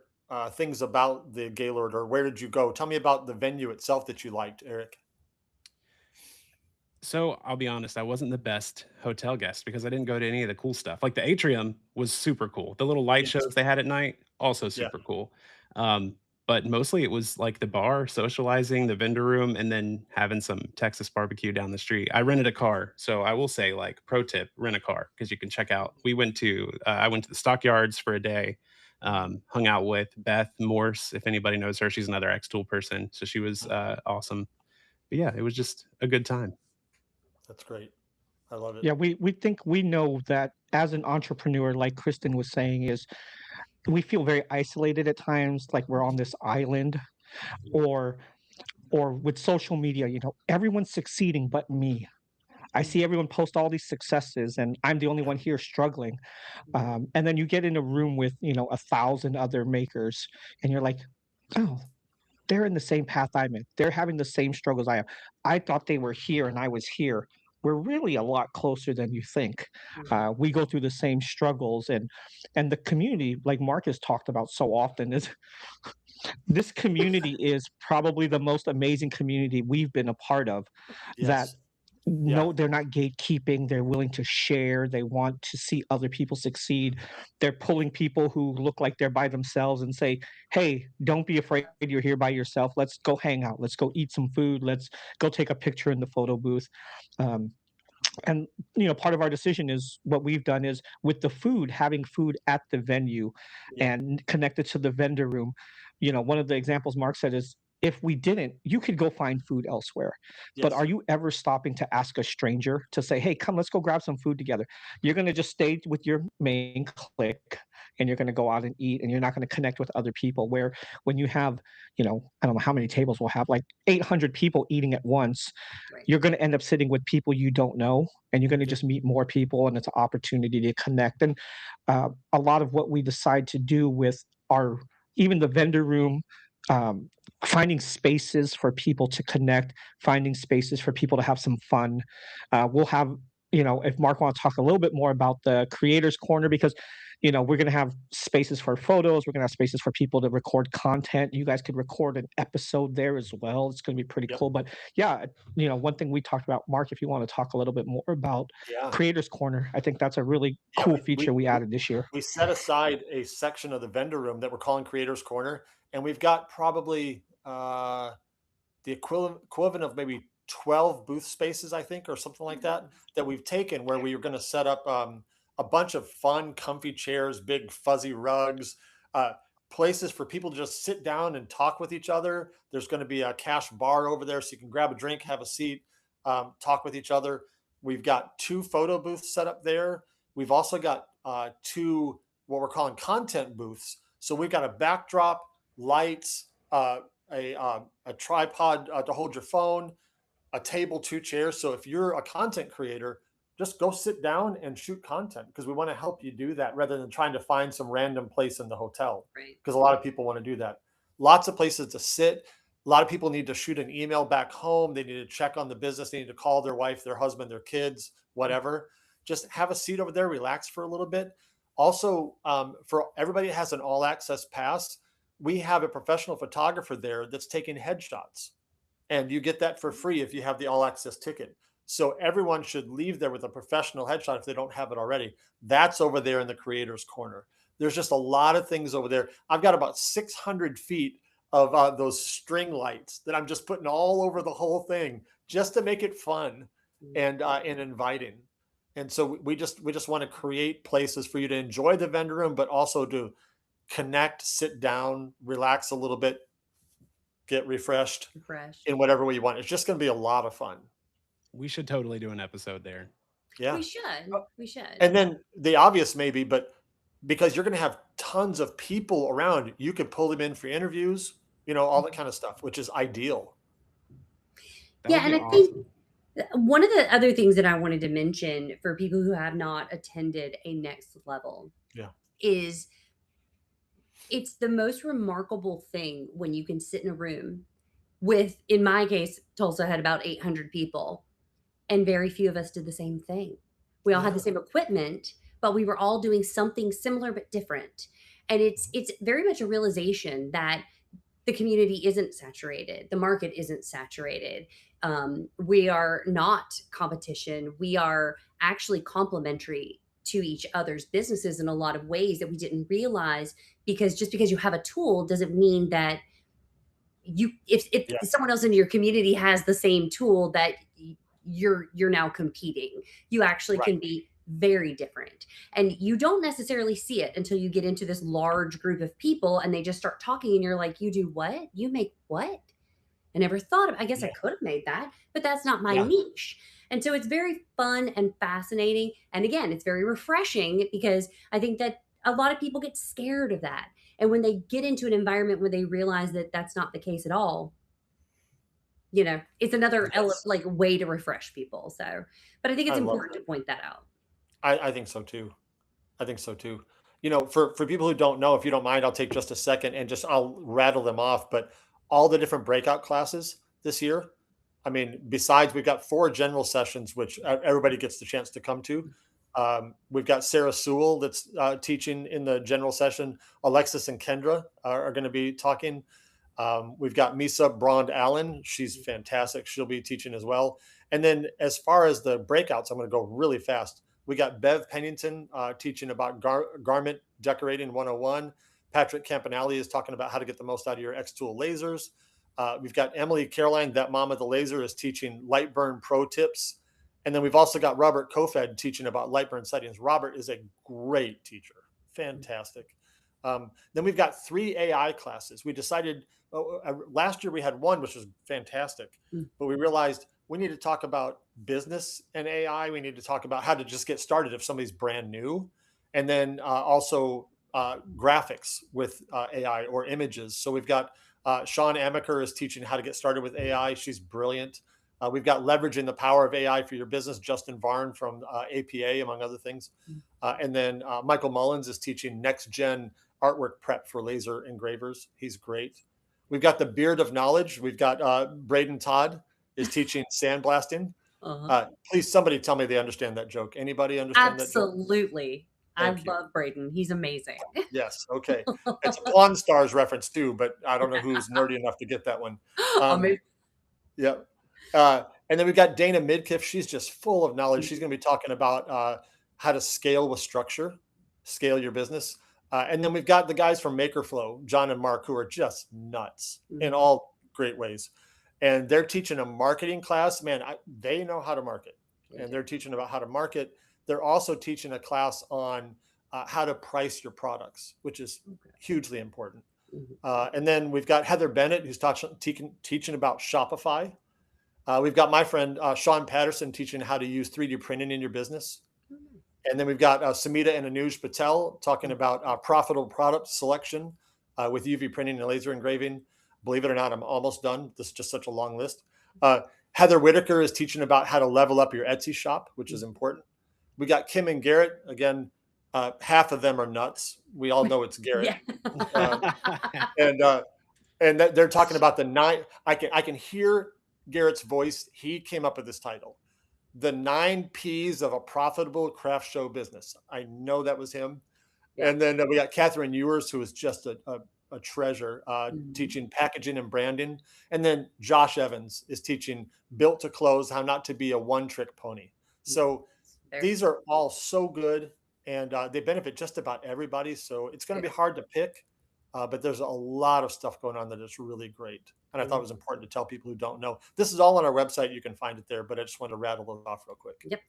things about the Gaylord, or where did you go? Tell me about the venue itself that you liked, Eric. So I'll be honest, I wasn't the best hotel guest because I didn't go to any of the cool stuff. Like the atrium was super cool. The little light Yes. shows they had at night, also Yeah. super cool. Um, but mostly it was like the bar, socializing, the vendor room, and then having some Texas barbecue down the street. I rented a car, so I will say, like, pro tip: rent a car because you can check out. I went to the stockyards for a day, hung out with Beth Morse. If anybody knows her, she's another X Tool person, so she was Mhm. awesome. But yeah, it was just a good time. That's great. I love it. Yeah, we think we know that as an entrepreneur, like Kristen was saying, is we feel very isolated at times, like we're on this island, or with social media, everyone's succeeding but me. I see everyone post all these successes, and I'm the only Yeah. one here struggling. And then you get in a room with 1,000 other makers, and you're like, oh, they're in the same path I'm in. They're having the same struggles I am. I thought they were here and I was here. We're really a lot closer than you think. Mhm. We go through the same struggles, and the community, like Mark has talked about so often, is this community is probably the most amazing community we've been a part of. That Yes. Yeah. no, they're not gatekeeping. They're willing to share. They want to see other people succeed. They're pulling people who look like they're by themselves and say, "Hey, don't be afraid. You're here by yourself. Let's go hang out. Let's go eat some food. Let's go take a picture in the photo booth." Um, and part of our decision is what we've done is with the food, having food at the venue Yeah. and connected to the vendor room. One of the examples Mark said is, if we didn't, you could go find food elsewhere, but are Yes. you ever stopping to ask a stranger to say, hey, come, let's go grab some food together? You're going to just stay with your main clique, and you're going to go out and eat, and you're not going to connect with other people. Where when you have, I don't know how many tables we'll have, like 800 people eating at once, Right. you're going to end up sitting with people you don't know, and you're going to Yeah. just meet more people, and it's an opportunity to connect. And a lot of what we decide to do with our, even the vendor room, um, finding spaces for people to connect, finding spaces for people to have some fun. We'll have, if Mark wants to talk a little bit more about the creators corner, because we're going to have spaces for photos, we're going to have spaces for people to record content. You guys could record an episode there as well. It's going to be pretty Yep. cool. But yeah, one thing we talked about, Mark, if you want to talk a little bit more about Yeah. creators corner, I think that's a really Yeah. cool We, feature we we we added this year. we set aside a section of the vendor room that we're calling Creators Corner, and we've got probably the equivalent of maybe 12 booth spaces, I think, or something like that, that we've taken where we are going to set up a bunch of fun, comfy chairs, big fuzzy rugs. Uh, places for people to just sit down and talk with each other. There's going to be a cash bar over there so you can grab a drink, have a seat, talk with each other. We've got 2 photo booths set up there. We've also got 2 what we're calling content booths. So we've got a backdrop, lights, a tripod to hold your phone, a table, 2 chairs. So if you're a content creator, just go sit down and shoot content because we want to help you do that rather than trying to find some random place in the hotel Right. because a lot of people want to do that. Lots of places to sit. A lot of people need to shoot an email back home. They need to check on the business. They need to call their wife, their husband, their kids, whatever. Just have a seat over there, relax for a little bit. Also, for everybody that has an all access pass, we have a professional photographer there that's taking headshots, and you get that for free if you have the all access ticket. So everyone should leave there with a professional headshot if they don't have it already. That's over there in the creators corner. There's just a lot of things over there. I've got about 600 feet of those string lights that I'm just putting all over the whole thing just to make it fun and inviting. And so we just want to create places for you to enjoy the vendor room, but also to connect, sit down, relax a little bit, get refreshed Fresh. in whatever way you want. It's just going to be a lot of fun. We should totally do an episode there. Yeah. We should. We should. And then the obvious maybe, but because you're going to have tons of people around, you could pull them in for interviews, all that kind of stuff, which is ideal. That Yeah, would and be I awesome. think one of the other things that I wanted to mention for people who have not attended a next level Yeah. is it's the most remarkable thing when you can sit in a room with, in my case, Tulsa had about 800 people, and very few of us did the same thing. We all had the Yeah. same equipment, but we were all doing something similar but different. And it's very much a realization that the community isn't saturated, the market isn't saturated. We are not competition. We are actually complementary to each other's businesses in a lot of ways that we didn't realize, because just because you have a tool doesn't mean that if Yeah. someone else in your community has the same tool that you're now competing. You actually Right. can be very different, and you don't necessarily see it until you get into this large group of people and they just start talking and you're like, you do what? You make what? I never thought of, I guess I Yeah. could have made that, but that's not my Yeah. niche. And so it's very fun and fascinating. And again, it's very refreshing because I think that a lot of people get scared of that. And when they get into an environment where they realize that that's not the case at all, it's another Yes. like way to refresh people. So, but I think it's I love important that. to point that out. I think so too. I think so too. For people who don't know, if you don't mind, I'll take just a second and just I'll rattle them off. But all the different breakout classes this year, I mean, besides we've got 4 general sessions, which everybody gets the chance to come to. We've got Sarah Sewell that's teaching in the general session. Alexis and Kendra are going to be talking. We've got Misa Brond Allen. She's fantastic. She'll be teaching as well. And then as far as the breakouts, I'm going to go really fast. We got Bev Pennington teaching about garment decorating 101. Patrick Campanelli is talking about how to get the most out of your X-Tool lasers. We've got Emily Caroline, that mom of the laser, is teaching Lightburn Pro tips. And then we've also got Robert Kofed teaching about Lightburn settings. Robert is a great teacher. Fantastic. Then we've got 3 AI classes. We decided last year we had 1, which was fantastic, but we realized we need to talk about business and AI. We need to talk about how to just get started if somebody's brand new, and then also graphics with AI or images. So we've got Sean Amaker is teaching how to get started with AI. She's brilliant. We've got leveraging the power of AI for your business. Justin Varn from APA, among other things. And then Michael Mullins is teaching next gen artwork prep for laser engravers. He's great. We've got the Beard of Knowledge. We've got Braden Todd is teaching sandblasting. Please, somebody tell me they understand that joke. Anybody understand that joke? Absolutely. I Thank you. love Braden. He's amazing. Yes. Okay. It's a Pawn Stars reference too, but I don't know who's nerdy enough to get that one. Amazing. Yeah. And then we've got Dana Midkiff. She's just full of knowledge. She's going to be talking about how to scale with structure, scale your business. And then we've got the guys from Makerflow, John and Mark, who are just nuts in all great ways. And they're teaching a marketing class. Man, they know how to market, and they're teaching about how to market. They're also teaching a class on how to price your products, which is Okay. hugely important. Mhm. And then we've got Heather Bennett, who's teaching about Shopify. We've got my friend Sean Patterson teaching how to use 3D printing in your business. Oh, nice. And then we've got Samita and Anuj Patel talking Mhm. about profitable product selection with UV printing and laser engraving. Believe it or not, I'm almost done. This is just such a long list. Heather Whitaker is teaching about how to level up your Etsy shop, which is important. We got Kim and Garrett. Again, half of them are nuts. We all know it's Garrett. Yeah. Um, and they're talking about the nine. I can hear Garrett's voice. He came up with this title, the 9 P's of a profitable craft show business. I know that was him. Yeah. And then we got Catherine Ewers, who is just a treasure, Mhm. teaching packaging and branding. And then Josh Evans is teaching built to close, how not to be a one trick pony. So Very these are all so good, and they benefit just about everybody. So it's going to Yeah. be hard to pick, but there's a lot of stuff going on that is really great. And I thought it was important to tell people who don't know. This is all on our website. You can find it there, but I just wanted to rattle those off real quick. Yep.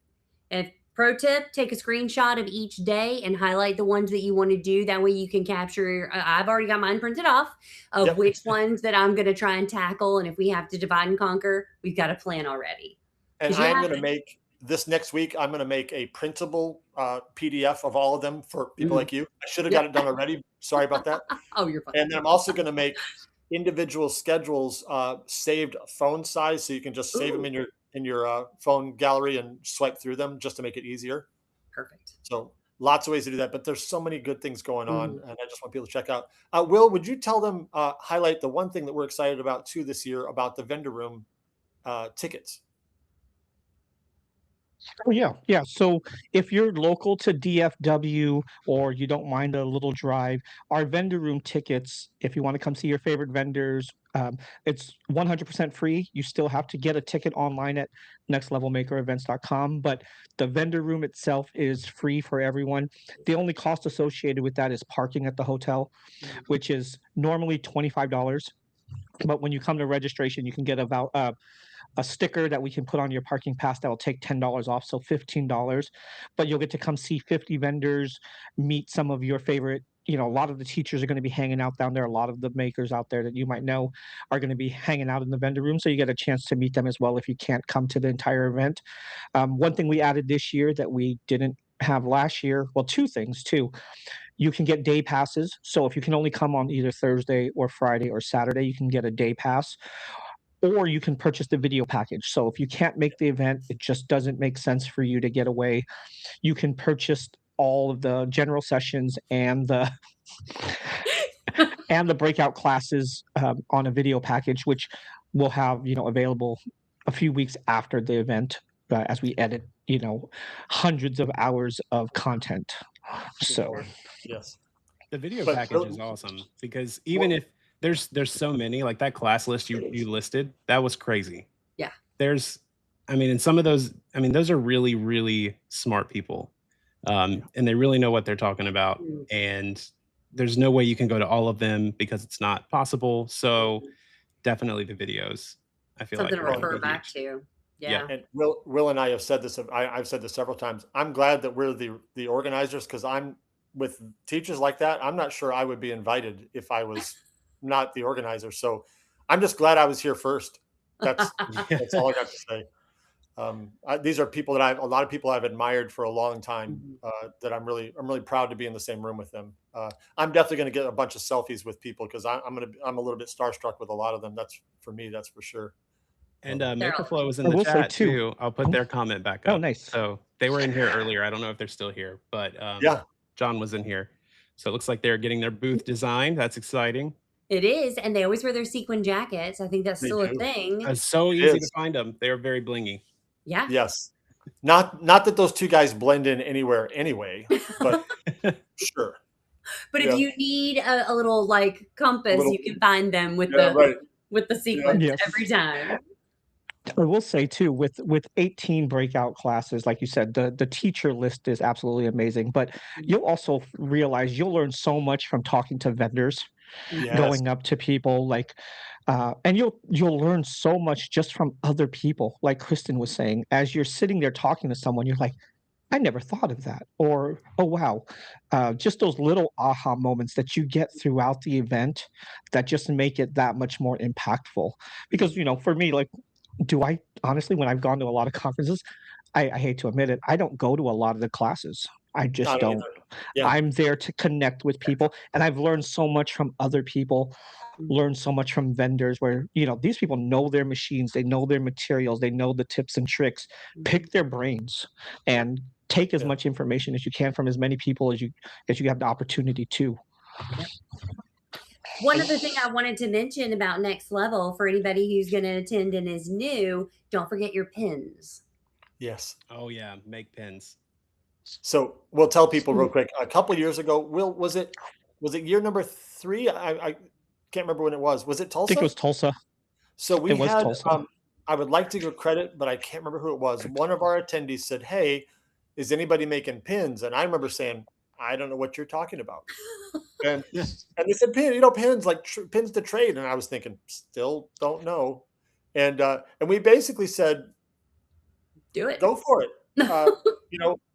And pro tip, take a screenshot of each day and highlight the ones that you want to do. That way you can capture, I've already got mine printed off of Yep. which ones that I'm going to try and tackle. And if we have to divide and conquer, we've got a plan already. And 'Cause you I am have going to to. make this next week. I'm going to make a printable PDF of all of them for people like you. I should have got Yep. it done already. Sorry about that. Oh, you're fine. And then I'm also going to make individual schedules saved phone size, so you can just save them Ooh, in your phone gallery and swipe through them just to make it easier. perfect. So lots of ways to do that, but there's so many good things going on, Mhm. and I just want people to check out. Will, would you tell them highlight the one thing that we're excited about too this year about the vendor room tickets? Oh, yeah, yeah. So if you're local to DFW or you don't mind a little drive, our vendor room tickets, if you want to come see your favorite vendors, it's 100% free. You still have to get a ticket online at nextlevelmakerevents.com, but the vendor room itself is free for everyone. The only cost associated with that is parking at the hotel, Mhm. which is normally $25. But when you come to registration, you can get a sticker that we can put on your parking pass that will take $10 off, so $15. But you'll get to come see 50 vendors, meet some of your favorite. A lot of the teachers are going to be hanging out down there. A lot of the makers out there that you might know are going to be hanging out in the vendor room. So you get a chance to meet them as well if you can't come to the entire event. One thing we added this year that we didn't have last year, well, two things too. You can get day passes. So if you can only come on either Thursday or Friday or Saturday, you can get a day pass, or you can purchase the video package. So if you can't make the event, it just doesn't make sense for you to get away. You can purchase all of the general sessions and the breakout classes on a video package, which we'll have available a few weeks after the event as we edit hundreds of hours of content. Good So Lord. Yes. The video But package is awesome because even well, if there's so many, like that class list you listed, that was crazy. Yeah. There's I mean, and some of those, I mean, those are really, really smart people. And they really know what they're talking about. Mm. And there's no way you can go to all of them because it's not possible. So definitely the videos, I feel Something like to are going to refer be back huge. to. Yeah. Yeah. and Will and I have said this. I've said this several times. I'm glad that we're the organizers, because I'm with teachers like that. I'm not sure I would be invited if I was not the organizer. So I'm just glad I was here first. That's Yeah. that's all I got to say. These are people that a lot of people I've admired for a long time. Mhm. That I'm really proud to be in the same room with them. I'm definitely going to get a bunch of selfies with people because I'm a little bit starstruck with a lot of them. That's for me. That's for sure. And They're all Makerflow was in I the will say chat too. too. I'll put their comment back Oh, up. nice. So they were in here earlier. I don't know if they're still here, but Yeah. John was in here. So it looks like they're getting their booth designed. That's exciting. It is, and they always wear their sequin jackets. I think that's They still a do. thing. It's so It easy to is. find them. They're very blingy. Yeah. Yes. Not that those two guys blend in anywhere anyway, but sure. But if Yeah. you need a little like A compass, little. you can find them with Yeah. Right. the Yeah. sequins Yes. every time. I will say too, with 18 breakout classes, like you said, the teacher list is absolutely amazing. But you'll also realize you'll learn so much from talking to vendors, Yes. going up to people and you'll learn so much just from other people. Like Kristen was saying, as you're sitting there talking to someone, you're like, I never thought of that. Or, oh, wow, just those little aha moments that you get throughout the event that just make it that much more impactful. Because, for me, like, do I honestly, when I've gone to a lot of conferences, I hate to admit it, I don't go to a lot of the classes. I I just don't don't. either. Yeah. I'm there to connect with people, and I've learned so much from other people, Mhm. learned so much from vendors where, these people know their machines, they know their materials, they know the tips and tricks. Mhm. Pick their brains Yeah. and take as Yeah. much information as you can from as many people as you have the opportunity to. Yep. One And other thing I wanted to mention about Next Level for anybody who's going to attend and is new, don't forget your pins. yes. Oh yeah, make pins. So we'll tell people real Mhm. quick. A couple years ago, Will, was it year number 3? I can't remember when it was. Was it I think it Tulsa? was Tulsa. So It we was had, Tulsa. I would like to give credit, but I can't remember who it was. One of our attendees said, "Hey, is anybody making pins?" And I remember saying, "I don't know what you're talking about." And and they said, pins like pins to trade." And I was thinking, still don't know. And we basically said, Do it. go for it.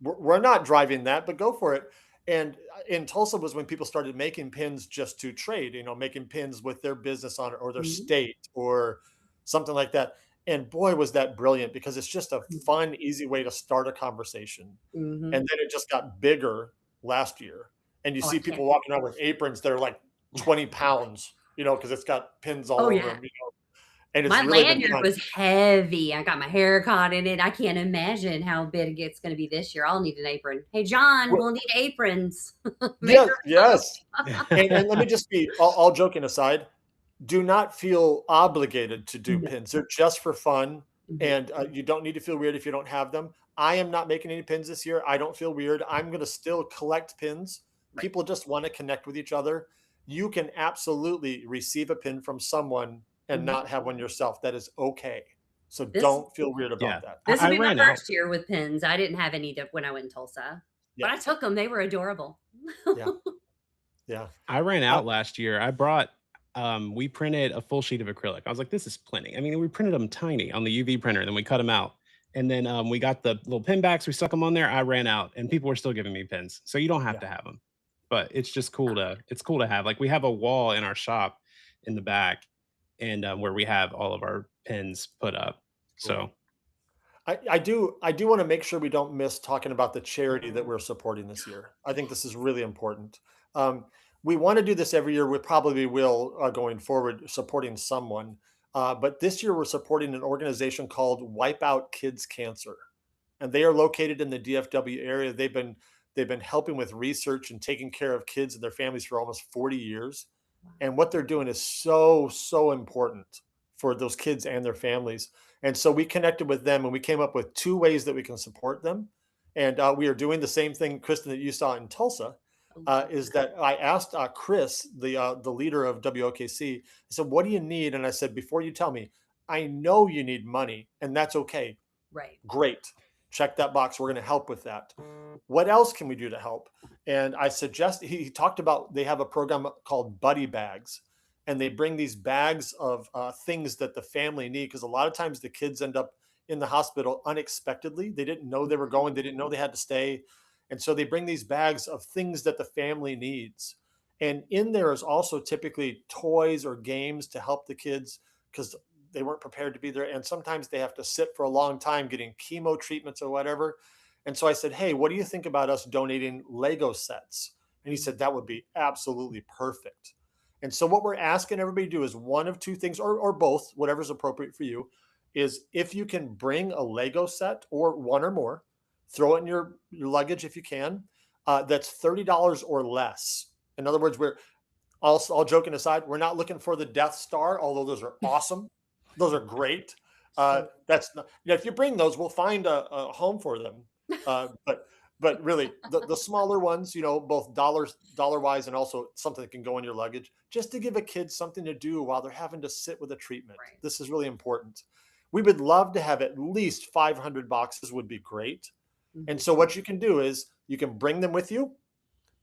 We're not driving that, but go for it. And in Tulsa was when people started making pins just to trade, making pins with their business on it or their Mhm. state or something like that. And boy, was that brilliant because it's just a Mhm. fun, easy way to start a conversation. And Mhm. then it just got bigger last year. And you Oh, I see can't. people walking around with aprons that are like 20 pounds, because it's got pins all Oh, over yeah. them, and it's My really been lanyard fun. was heavy. I got my hair caught in it. I can't imagine how big it's going to be this year. I'll need an apron. Hey, John, we'll need aprons. Yes, Measure yes. up. And let me just be all joking aside, do not feel obligated to do No. pins. They're just for fun, Mhm. and you don't need to feel weird if you don't have them. I am not making any pins this year. I don't feel weird. I'm going to still collect pins. Right. People just want to connect with each other. You can absolutely receive a pin from someone and Mhm. not have one yourself. That is okay. So This don't feel weird Yeah, about that. this will I be my ran out. first year with pins. I didn't have any when I went in Tulsa, but Yeah, I took them. They were adorable. yeah, yeah. I ran Uh, out last year. We printed a full sheet of acrylic. I was like, this is plenty. I mean, we printed them tiny on the UV printer, then we cut them out. And then we got the little pin backs, we stuck them on there. I ran out and people were still giving me pins. So you don't have yeah, to have them. But it's cool to have. Like we have a wall in our shop in the back and where we have all of our pins put up. right. So I do want to make sure we don't miss talking about the charity that we're supporting this year. I think this is really important. Um, we want to do this every year. We probably will going forward, supporting someone. But this year we're supporting an organization called Wipe Out Kids Cancer, and they are located in the DFW area. They've been helping with research and taking care of kids and their families for almost 40 years. Wow. And what they're doing is so important for those kids and their families. And so we connected with them and we came up with 2 ways that we can support them. And we are doing the same thing, Kristen, that you saw in Tulsa. Oh, Is that I asked Chris, the leader of WOKC, I said, "What do you need?" And I said, "Before you tell me, I know you need money, and that's okay. right. Great. Check that box. We're going to help with that. What else can we do to help?" And I suggest he talked about they have a program called Buddy Bags, and they bring these bags of things that the family need because a lot of times the kids end up in the hospital unexpectedly. They didn't know they were going. They didn't know they had to stay, and so they bring these bags of things that the family needs. And in there is also typically toys or games to help the kids because they weren't prepared to be there. And sometimes they have to sit for a long time getting chemo treatments or whatever. And so I said, "Hey, what do you think about us donating Lego sets?" And he said, "That would be absolutely perfect." And so what we're asking everybody to do is one of two things, or both, whatever's appropriate for you, is if you can bring a Lego set or one or more, throw it in your luggage if you can, that's $30 or less. In other words, all joking aside, we're not looking for the Death Star, although those are awesome. Those are great. So That's not, if you bring those, we'll find a home for them. But really, the smaller ones, both dollar wise and also something that can go in your luggage, just to give a kid something to do while they're having to sit with a treatment. right. This is really important. We would love to have at least 500 boxes would be great. And Mhm. so what you can do is you can bring them with you.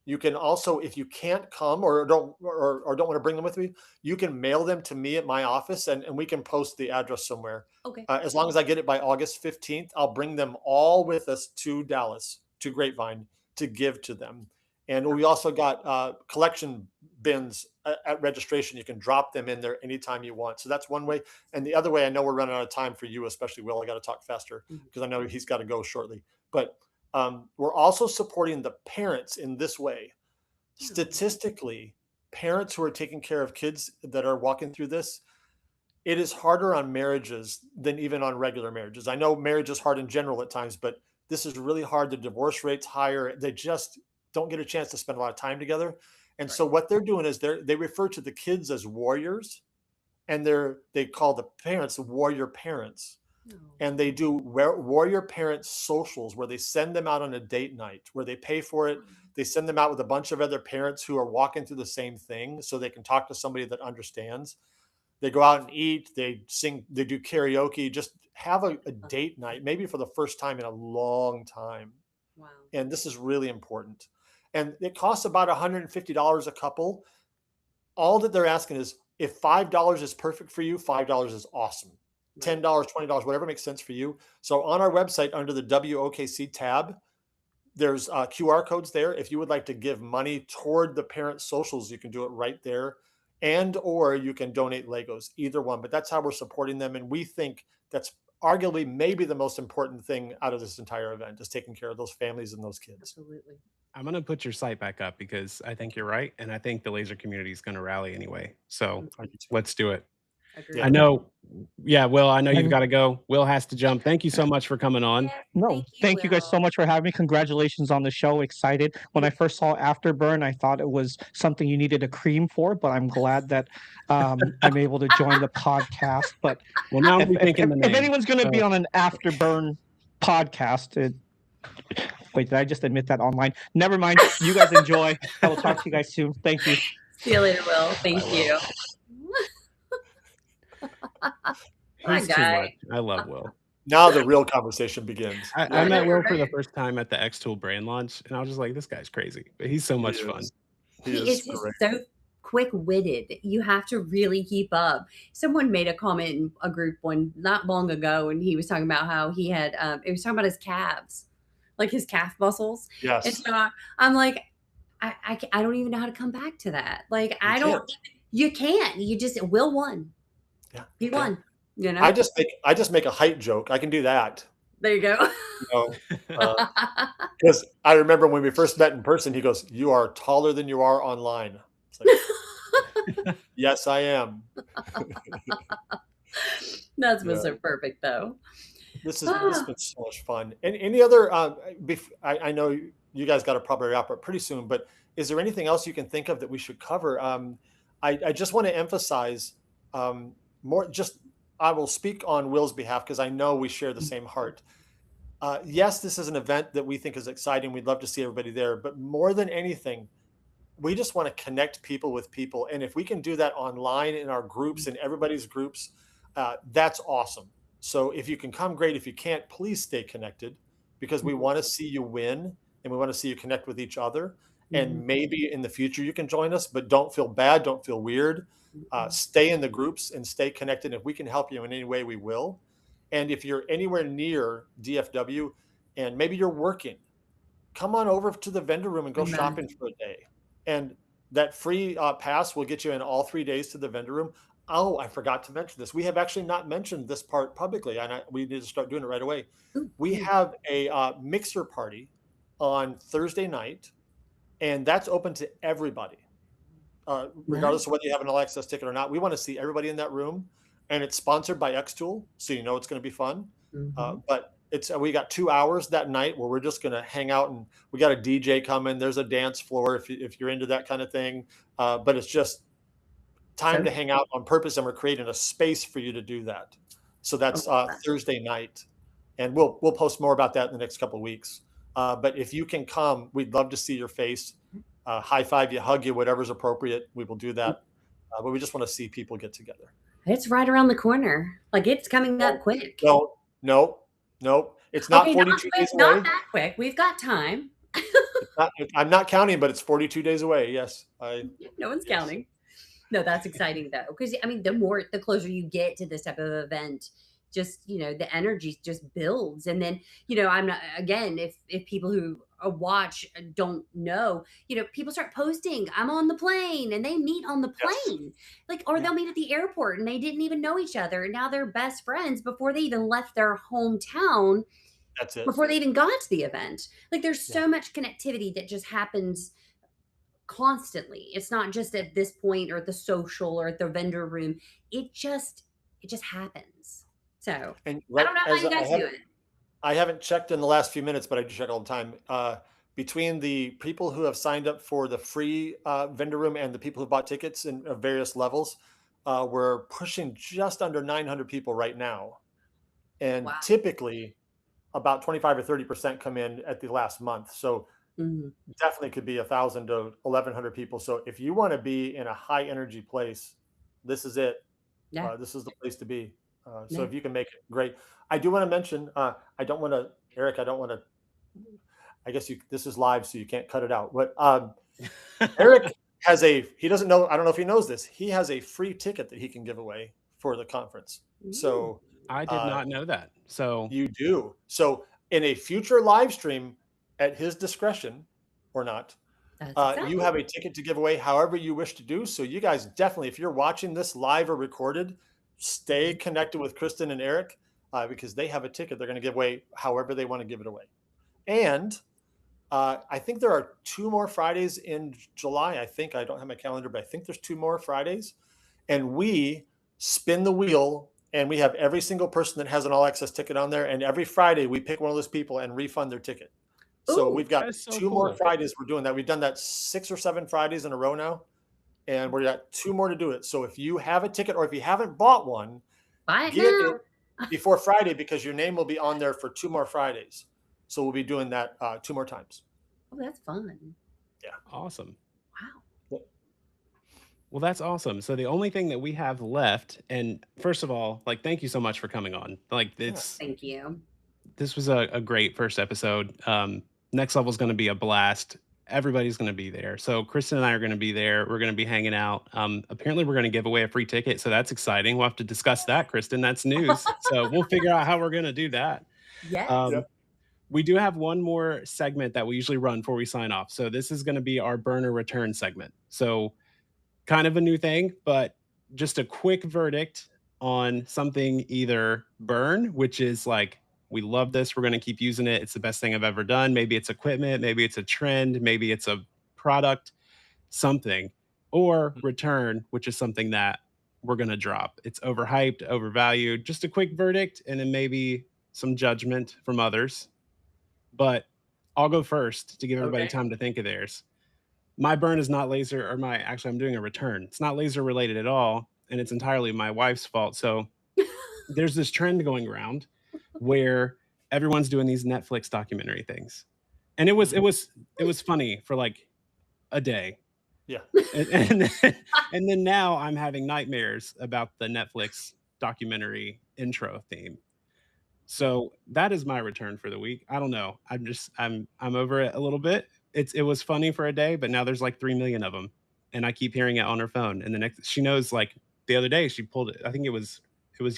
You can also, if you can't come or don't want to bring them with me, you can mail them to me at my office and we can post the address somewhere. Okay. As long as I get it by August 15th, I'll bring them all with us to Dallas. to Grapevine to give to them. And we also got collection bins at registration. You can drop them in there anytime you want. So that's one way. And the other way, I know we're running out of time for you, especially Will. I got to talk faster because I know he's got to go shortly. But we're also supporting the parents in this way. Statistically, parents who are taking care of kids that are walking through this, it is harder on marriages than even on regular marriages. I know marriage is hard in general at times, but this is really hard. The divorce rate's higher. They just don't get a chance to spend a lot of time together. And so what they're doing is they refer to the kids as warriors, and they call the parents warrior parents. And they do warrior parents socials where they send them out on a date night where they pay for it. They send them out with a bunch of other parents who are walking through the same thing so they can talk to somebody that understands. They go out and eat, they sing, they do karaoke, just have a date night, maybe for the first time in a long time. Wow. And this is really important. And it costs about $150 a couple. All that they're asking is if $5 is perfect for you, $5 is awesome. $10, $20, whatever makes sense for you. So on our website under the WOKC tab, there's QR codes there. If you would like to give money toward the parent socials, you can do it right there. And or you can donate Legos, either one. But that's how we're supporting them. And we think that's arguably maybe the most important thing out of this entire event is taking care of those families and those kids. Absolutely. I'm going to put your site back up because I think you're right. And I think the laser community is going to rally anyway. So let's do it. Agreed. I know. Yeah, Will, I know you've And- got to go. Will has to jump. Thank you so much for coming on. No, thank you guys so Will. much for having me. Congratulations on the show. Excited. When I first saw Afterburn, I thought it was something you needed a cream for, but I'm glad that I'm able to join the podcast. But Well, now if, I'm thinking the if name. anyone's going to be on an Afterburn podcast, wait, did I just admit that online? Never mind. You guys enjoy. I will talk to you guys soon. Thank you. See you later, Will. Thank you. He's too guy. much. I love Will. Now the real conversation begins. I met Will for the first time at the X Tool brand launch, and I was just like, this guy's crazy, but he's so much fun. He is great. so quick-witted. You have to really keep up. Someone made a comment in a group one not long ago, and he was talking about how he had it was talking about his calves, like his calf muscles. Yes. And so I'm like, I don't even know how to come back to that. Like you can't. You just Will won. Yeah. He won. You know. I just make a height joke. I can do that. There you go. Because I remember when we first met in person, he goes, "You are taller than you are online." It's like, yes, I am. That's been so perfect, though. This has been so much fun. And any other? I know you guys got to probably wrap up pretty soon, but is there anything else you can think of that we should cover? I just want to emphasize more. I will speak on Will's behalf because I know we share the same heart. Yes, this is an event that we think is exciting. We'd love to see everybody there. But more than anything, we just want to connect people with people. And if we can do that online in our groups and everybody's groups, that's awesome. So if you can come, great. If you can't, please stay connected because we want to see you win and we want to see you connect with each other. And maybe in the future you can join us, but don't feel bad. Don't feel weird. Stay in the groups and stay connected. If we can help you in any way, we will. And if you're anywhere near DFW and maybe you're working, come on over to the vendor room and go shopping for a day. And that free pass will get you in all 3 days to the vendor room. Oh, I forgot to mention this. We have actually not mentioned this part publicly, and we need to start doing it right away. We have a mixer party on Thursday night, and that's open to everybody. Regardless of whether you have an all access ticket or not, we want to see everybody in that room, and it's sponsored by X Tool, so you know it's going to be fun. But we got 2 hours that night where we're just going to hang out, and we got a DJ coming. There's a dance floor if you're into that kind of thing. But it's just time to hang out on purpose, and we're creating a space for you to do that. So that's Thursday night, and we'll post more about that in the next couple of weeks. But if you can come, we'd love to see your face. High five you, hug you, whatever's appropriate. We will do that. But we just want to see people get together. It's right around the corner. Like it's coming up quick. No. It's not 42 days away. Not that quick. We've got time. I'm not counting, but it's 42 days away. Yes. No one's counting. No, that's exciting though. Because I mean, the closer you get to this type of event, just, the energy just builds. And then, I'm not, again, if people who watch don't know, people start posting, I'm on the plane, and they meet on the Yes. plane. Like, or Yeah. they'll meet at the airport and they didn't even know each other. And now they're best friends before they even left their hometown, That's it. before they even got to the event. Like, there's Yeah. so much connectivity that just happens constantly. It's not just at this point or at the social or at the vendor room. It just happens. So And I right don't know how as you guys do it. I haven't checked in the last few minutes, but I do check all the time. Between the people who have signed up for the free vendor room and the people who bought tickets in various levels, we're pushing just under 900 people right now. And Wow. typically, about 25 or 30% come in at the last month. So Mhm. definitely could be 1,000 to 1,100 people. So if you want to be in a high energy place, this is it. Yeah. This is the place to be. So Yeah. if you can make it, great. I do want to mention. I don't want to, Eric. I don't want to. I guess you. This is live, so you can't cut it out. But Eric has a. He doesn't know. I don't know if he knows this. He has a free ticket that he can give away for the conference. Ooh, So I did uh, not know that. So you do. So in a future live stream, at his discretion, or not, that's you have exciting. a ticket to give away however you wish to do. So you guys definitely, if you're watching this live or recorded, stay Mhm. connected with Kristen and Eric because they have a ticket they're going to give away however they want to give it away. And I think there are 2 more Fridays in July. I think I don't have my calendar, but I think there's 2 more Fridays. And we spin the wheel and we have every single person that has an all access ticket on there. And every Friday we pick one of those people and refund their ticket. So Ooh, we've got that is so two more cool. Fridays. We're doing that. We've done that 6 or 7 Fridays in a row now, and we're got 2 more to do it. So if you have a ticket or if you haven't bought one, buy it get it now. before Friday because your name will be on there for 2 more Fridays. So we'll be doing that 2 more times. Oh, that's fun. Yeah. Awesome. Wow. Well, that's awesome. So the only thing that we have left, and first of all, like, thank you so much for coming on. Like, Yeah. Thank you. this was a great first episode. Next level is going to be a blast. Everybody's going to be there. So Kristen and I are going to be there. We're going to be hanging out. Apparently, we're going to give away a free ticket. So that's exciting. We'll have to discuss that, Kristen. That's news. So we'll figure out how we're going to do that. Yes. Yeah. Um, we do have one more segment that we usually run before we sign off. So this is going to be our burner return segment. So kind of a new thing, but just a quick verdict on something either burn, which is like, we love this, we're going to keep using it, it's the best thing I've ever done. Maybe it's equipment, maybe it's a trend, maybe it's a product, something, or return, which is something that we're going to drop. It's overhyped, overvalued. Just a quick verdict, and then maybe some judgment from others. But I'll go first to give everybody Okay. time to think of theirs. My burn is not laser, or my actually, I'm doing a return. It's not laser related at all, and it's entirely my wife's fault. So there's this trend going around where everyone's doing these Netflix documentary things. And Mhm. it was funny for like a day. Yeah. And then, and then now I'm having nightmares about the Netflix documentary intro theme. So that is my return for the week. I don't know. I'm over it a little bit. It was funny for a day, but now there's like 3 million of them, and I keep hearing it on her phone. And the next, she knows, like, the other day she pulled it. I think it was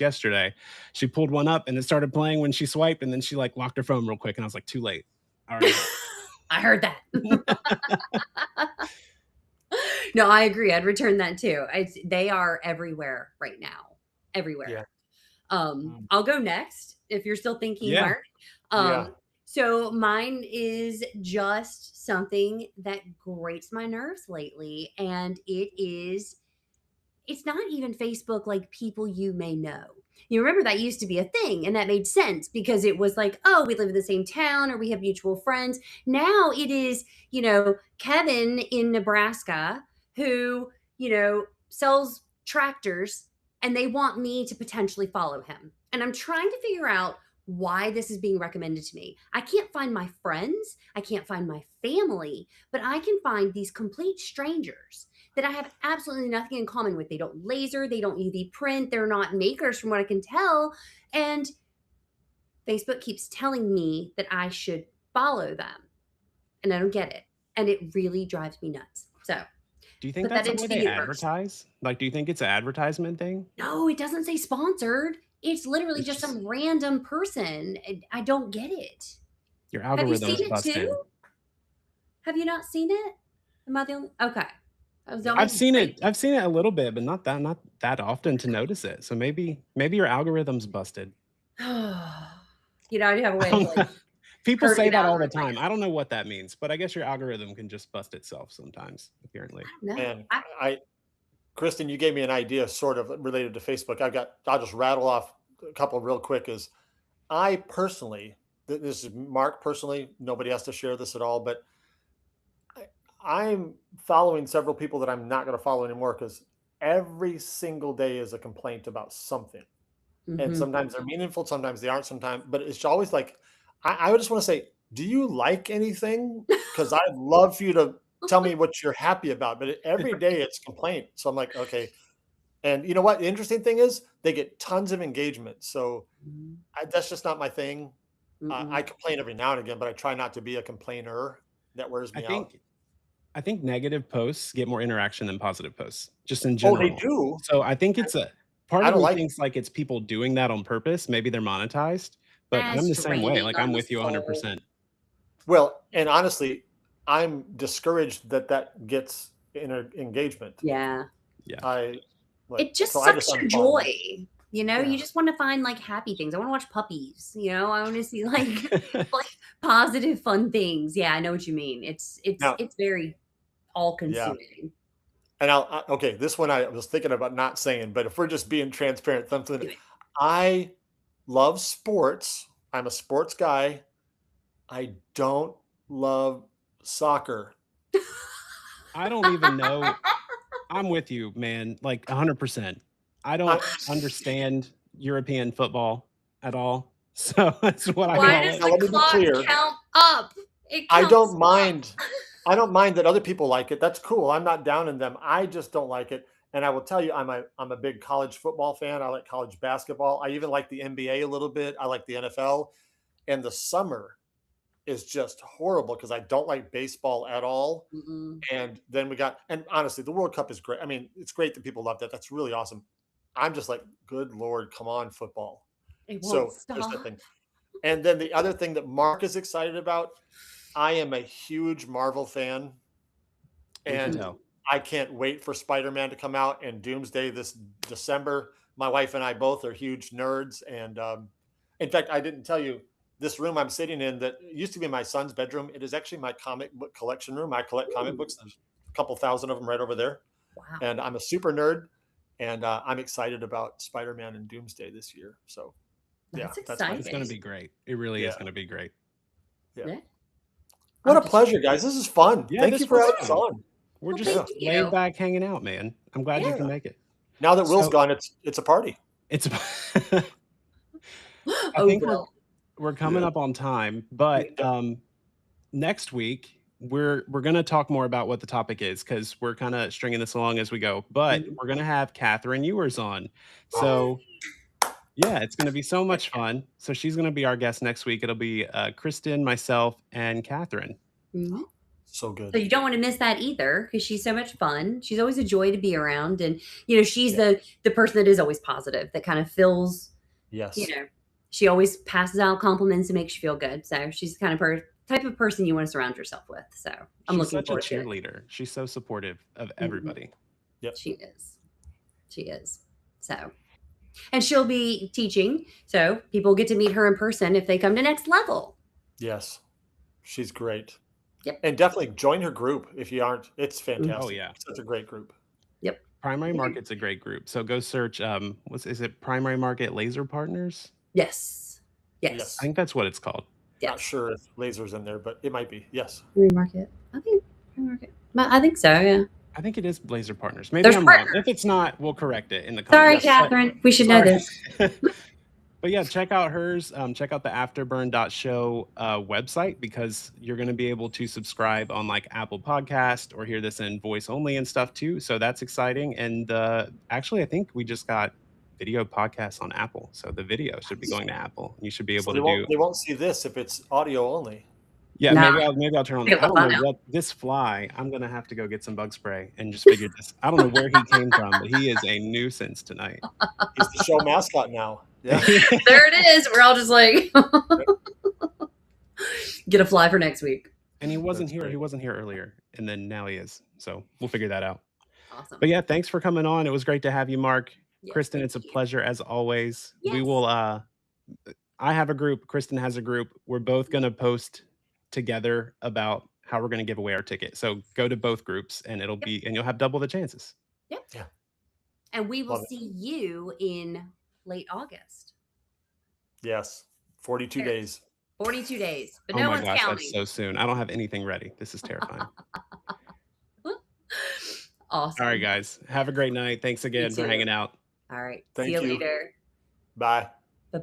yesterday. She pulled one up and it started playing when she swiped, and then she like locked her phone real quick, and I was like, too late. I already know. I heard that. No, I agree. I'd return that too. They are everywhere right now. Yeah. Everywhere. Um, I'll go next if you're still thinking, yeah. Mark. Yeah. So mine is just something that grates my nerves lately, and it's not even Facebook, like people you may know. You remember that used to be a thing, and that made sense because it was like, oh, we live in the same town or we have mutual friends. Now it is, Kevin in Nebraska who, sells tractors, and they want me to potentially follow him. And I'm trying to figure out why this is being recommended to me. I can't find my friends, I can't find my family, but I can find these complete strangers that I have absolutely nothing in common with. They don't laser, they don't UV print, they're not makers from what I can tell. And Facebook keeps telling me that I should follow them. And I don't get it. And it really drives me nuts. So Do you think put that that's the into way the they universe. advertise? Like, do you think it's an advertisement thing? No, it doesn't say sponsored. It's literally It's just just some random person. I don't get it. your Have you seen algorithm's it too? busted. Have you not seen it? Am I the only? Okay, don't I've make me seen break it. I've seen it a little bit, but not that often to notice it. So maybe your algorithm's busted. it. You know, I do have a I way of don't know. like People hurting say an that all the algorithm, I time. guess. I don't know what that means, but I guess your algorithm can just bust itself sometimes, apparently. No, And Kristen, you gave me an idea sort of related to Facebook. I'll just rattle off a couple real quick. Is I personally, this is Mark personally, nobody has to share this at all, but I'm following several people that I'm not going to follow anymore because every single day is a complaint about something. And Mhm. sometimes they're meaningful, sometimes they aren't, sometimes, but it's always like, I would just want to say, do you like anything? Because I'd love for you to tell me what you're happy about, but every day it's complaint. So I'm like, okay. And you know what? The interesting thing is they get tons of engagement. So Mhm. that's just not my thing. I Mm-mm. complain every now and again, but I try not to be a complainer. That wears I me out. think I think negative posts get more interaction than positive posts, just in Oh, they general. do. So I think it's a part I of don't me like. thinks like it's people doing that on purpose. Maybe they're monetized, but I'm That's the same way. draining Like on I'm the with you soul. 100%. Well, and honestly, I'm discouraged that that gets engagement. Yeah. Yeah. I like It just so I just sucks your unfollow them. joy. You know, Yeah, you just want to find like happy things. I want to watch puppies. You know, I want to see like positive, fun things. Yeah, I know what you mean. now, It's very all yeah, consuming. and okay. This one I was thinking about not saying, but if we're just being transparent, something Do it. I love sports. I'm a sports guy. I don't love soccer. I don't even know. I'm with you, man. Like 100%. I I, don't understand European football at all. So that's what I Why call does it. now the let me be clock clear. count up? It I counts don't up. mind. I don't mind that other people like it. That's cool. I'm not down in them. I just don't like it. And I will tell you, I'm a big college football fan. I like college basketball. I even like the NBA a little bit. I like the NFL. And the summer is just horrible because I don't like baseball at all. Mm-mm. And then and honestly, the World Cup is great. I mean, it's great that people love that. That's really awesome. I'm just like, good Lord, come on, football. It won't So there's that stop. thing. And then the other thing that Mark is excited about, I am a huge Marvel fan, We can and Mm. tell. I can't wait for Spider-Man to come out and Doomsday this December. My wife and I both are huge nerds, and in fact, I didn't tell you this room I'm sitting in that used to be my son's bedroom. It is actually my comic book collection room. I collect comic Ooh, books. There's a couple thousand of them right over there, wow. and I'm a super nerd, and I'm excited about Spider-Man and Doomsday this year. So yeah, That's that's my It's going to thing. exciting. be great. It really is Yeah, going to be great. yeah. Yeah. What I'm a just pleasure, guys. This is fun. Yeah, Thank you this for was having us fun. on. We're well, just Yeah, thank laid you. back hanging out, man. I'm glad you yeah. can make it. Now that Will's So gone, it's a party. it's I Oh, think Will. we're coming Yeah. up on time, but Yep. next week we're going to talk more about what the topic is because we're kind of stringing this along as we go. But Mhm. we're going to have Catherine Ewers on. So yeah, it's going to be so much fun. So she's going to be our guest next week. It'll be Kristen, myself, and Catherine. Mhm. So So good. you don't want to miss that either because she's so much fun. She's always a joy to be around, and you know she's Yeah. the person that is always positive, that kind of fills. You Yes. know, she always passes out compliments and makes you feel good. So she's the kind of type of person you want to surround yourself with. So I'm She's looking such a forward to it. cheerleader. She's so supportive of Mhm. everybody. Yep. She is. She is. So, and she'll be teaching. So people get to meet her in person if they come to Next Level. Yes. She's great. Yep. And definitely join her group if you aren't. It's Mhm. Oh fantastic. yeah. Such a great group. Yep. Primary Yeah. Market's a great group. So go search is it Primary Market Laser Partners? Yes. I Yes. think that's what it's called. Not Yes. sure if laser's in there, but it might be. Yes. Free market. I think free market. I think so. Yeah. I think it is Laser Partners. Maybe There's I'm wrong. If partners. it's not, we'll correct it in the Sorry, comments. Yes. Catherine. We should know Sorry. this. But yeah, check out hers. Check out the Afterburn.show website because you're going to be able to subscribe on like Apple Podcast or hear this in voice only and stuff too. So that's exciting. And actually, I think we just got video podcasts on Apple, so the video should be going to Apple. You should be So able to do. they won't see this if it's audio only. Yeah, No, maybe I'll turn on. take I the don't know fun out. what this fly. I'm gonna have to go get some bug spray and just figure this. I don't know where he came from, but he is a nuisance tonight. He's the show mascot now. Yeah. There it is. We're all just like, get a fly for next week. And he wasn't That's here. great. He wasn't here earlier, and then now he is. So we'll figure that out. Awesome. But yeah, thanks for coming on. It was great to have you, Mark. Yes, Kristen, thank it's a you. pleasure as always. We Yes. will I have a group, Kristen has a group. We're both going to post together about how we're going to give away our ticket. So go to both groups and it'll be and you'll have double the chances. Yep. Yeah. And we will Love it. see you in late August. Yes. 42 There. days. 42 days, but Oh no my one's gosh, counting. that's so soon. I don't have anything ready. This is terrifying. Awesome. All right, guys. Have a great night. Thanks again for too. hanging out. All right. Thank See you you. later. Bye. Bye-bye.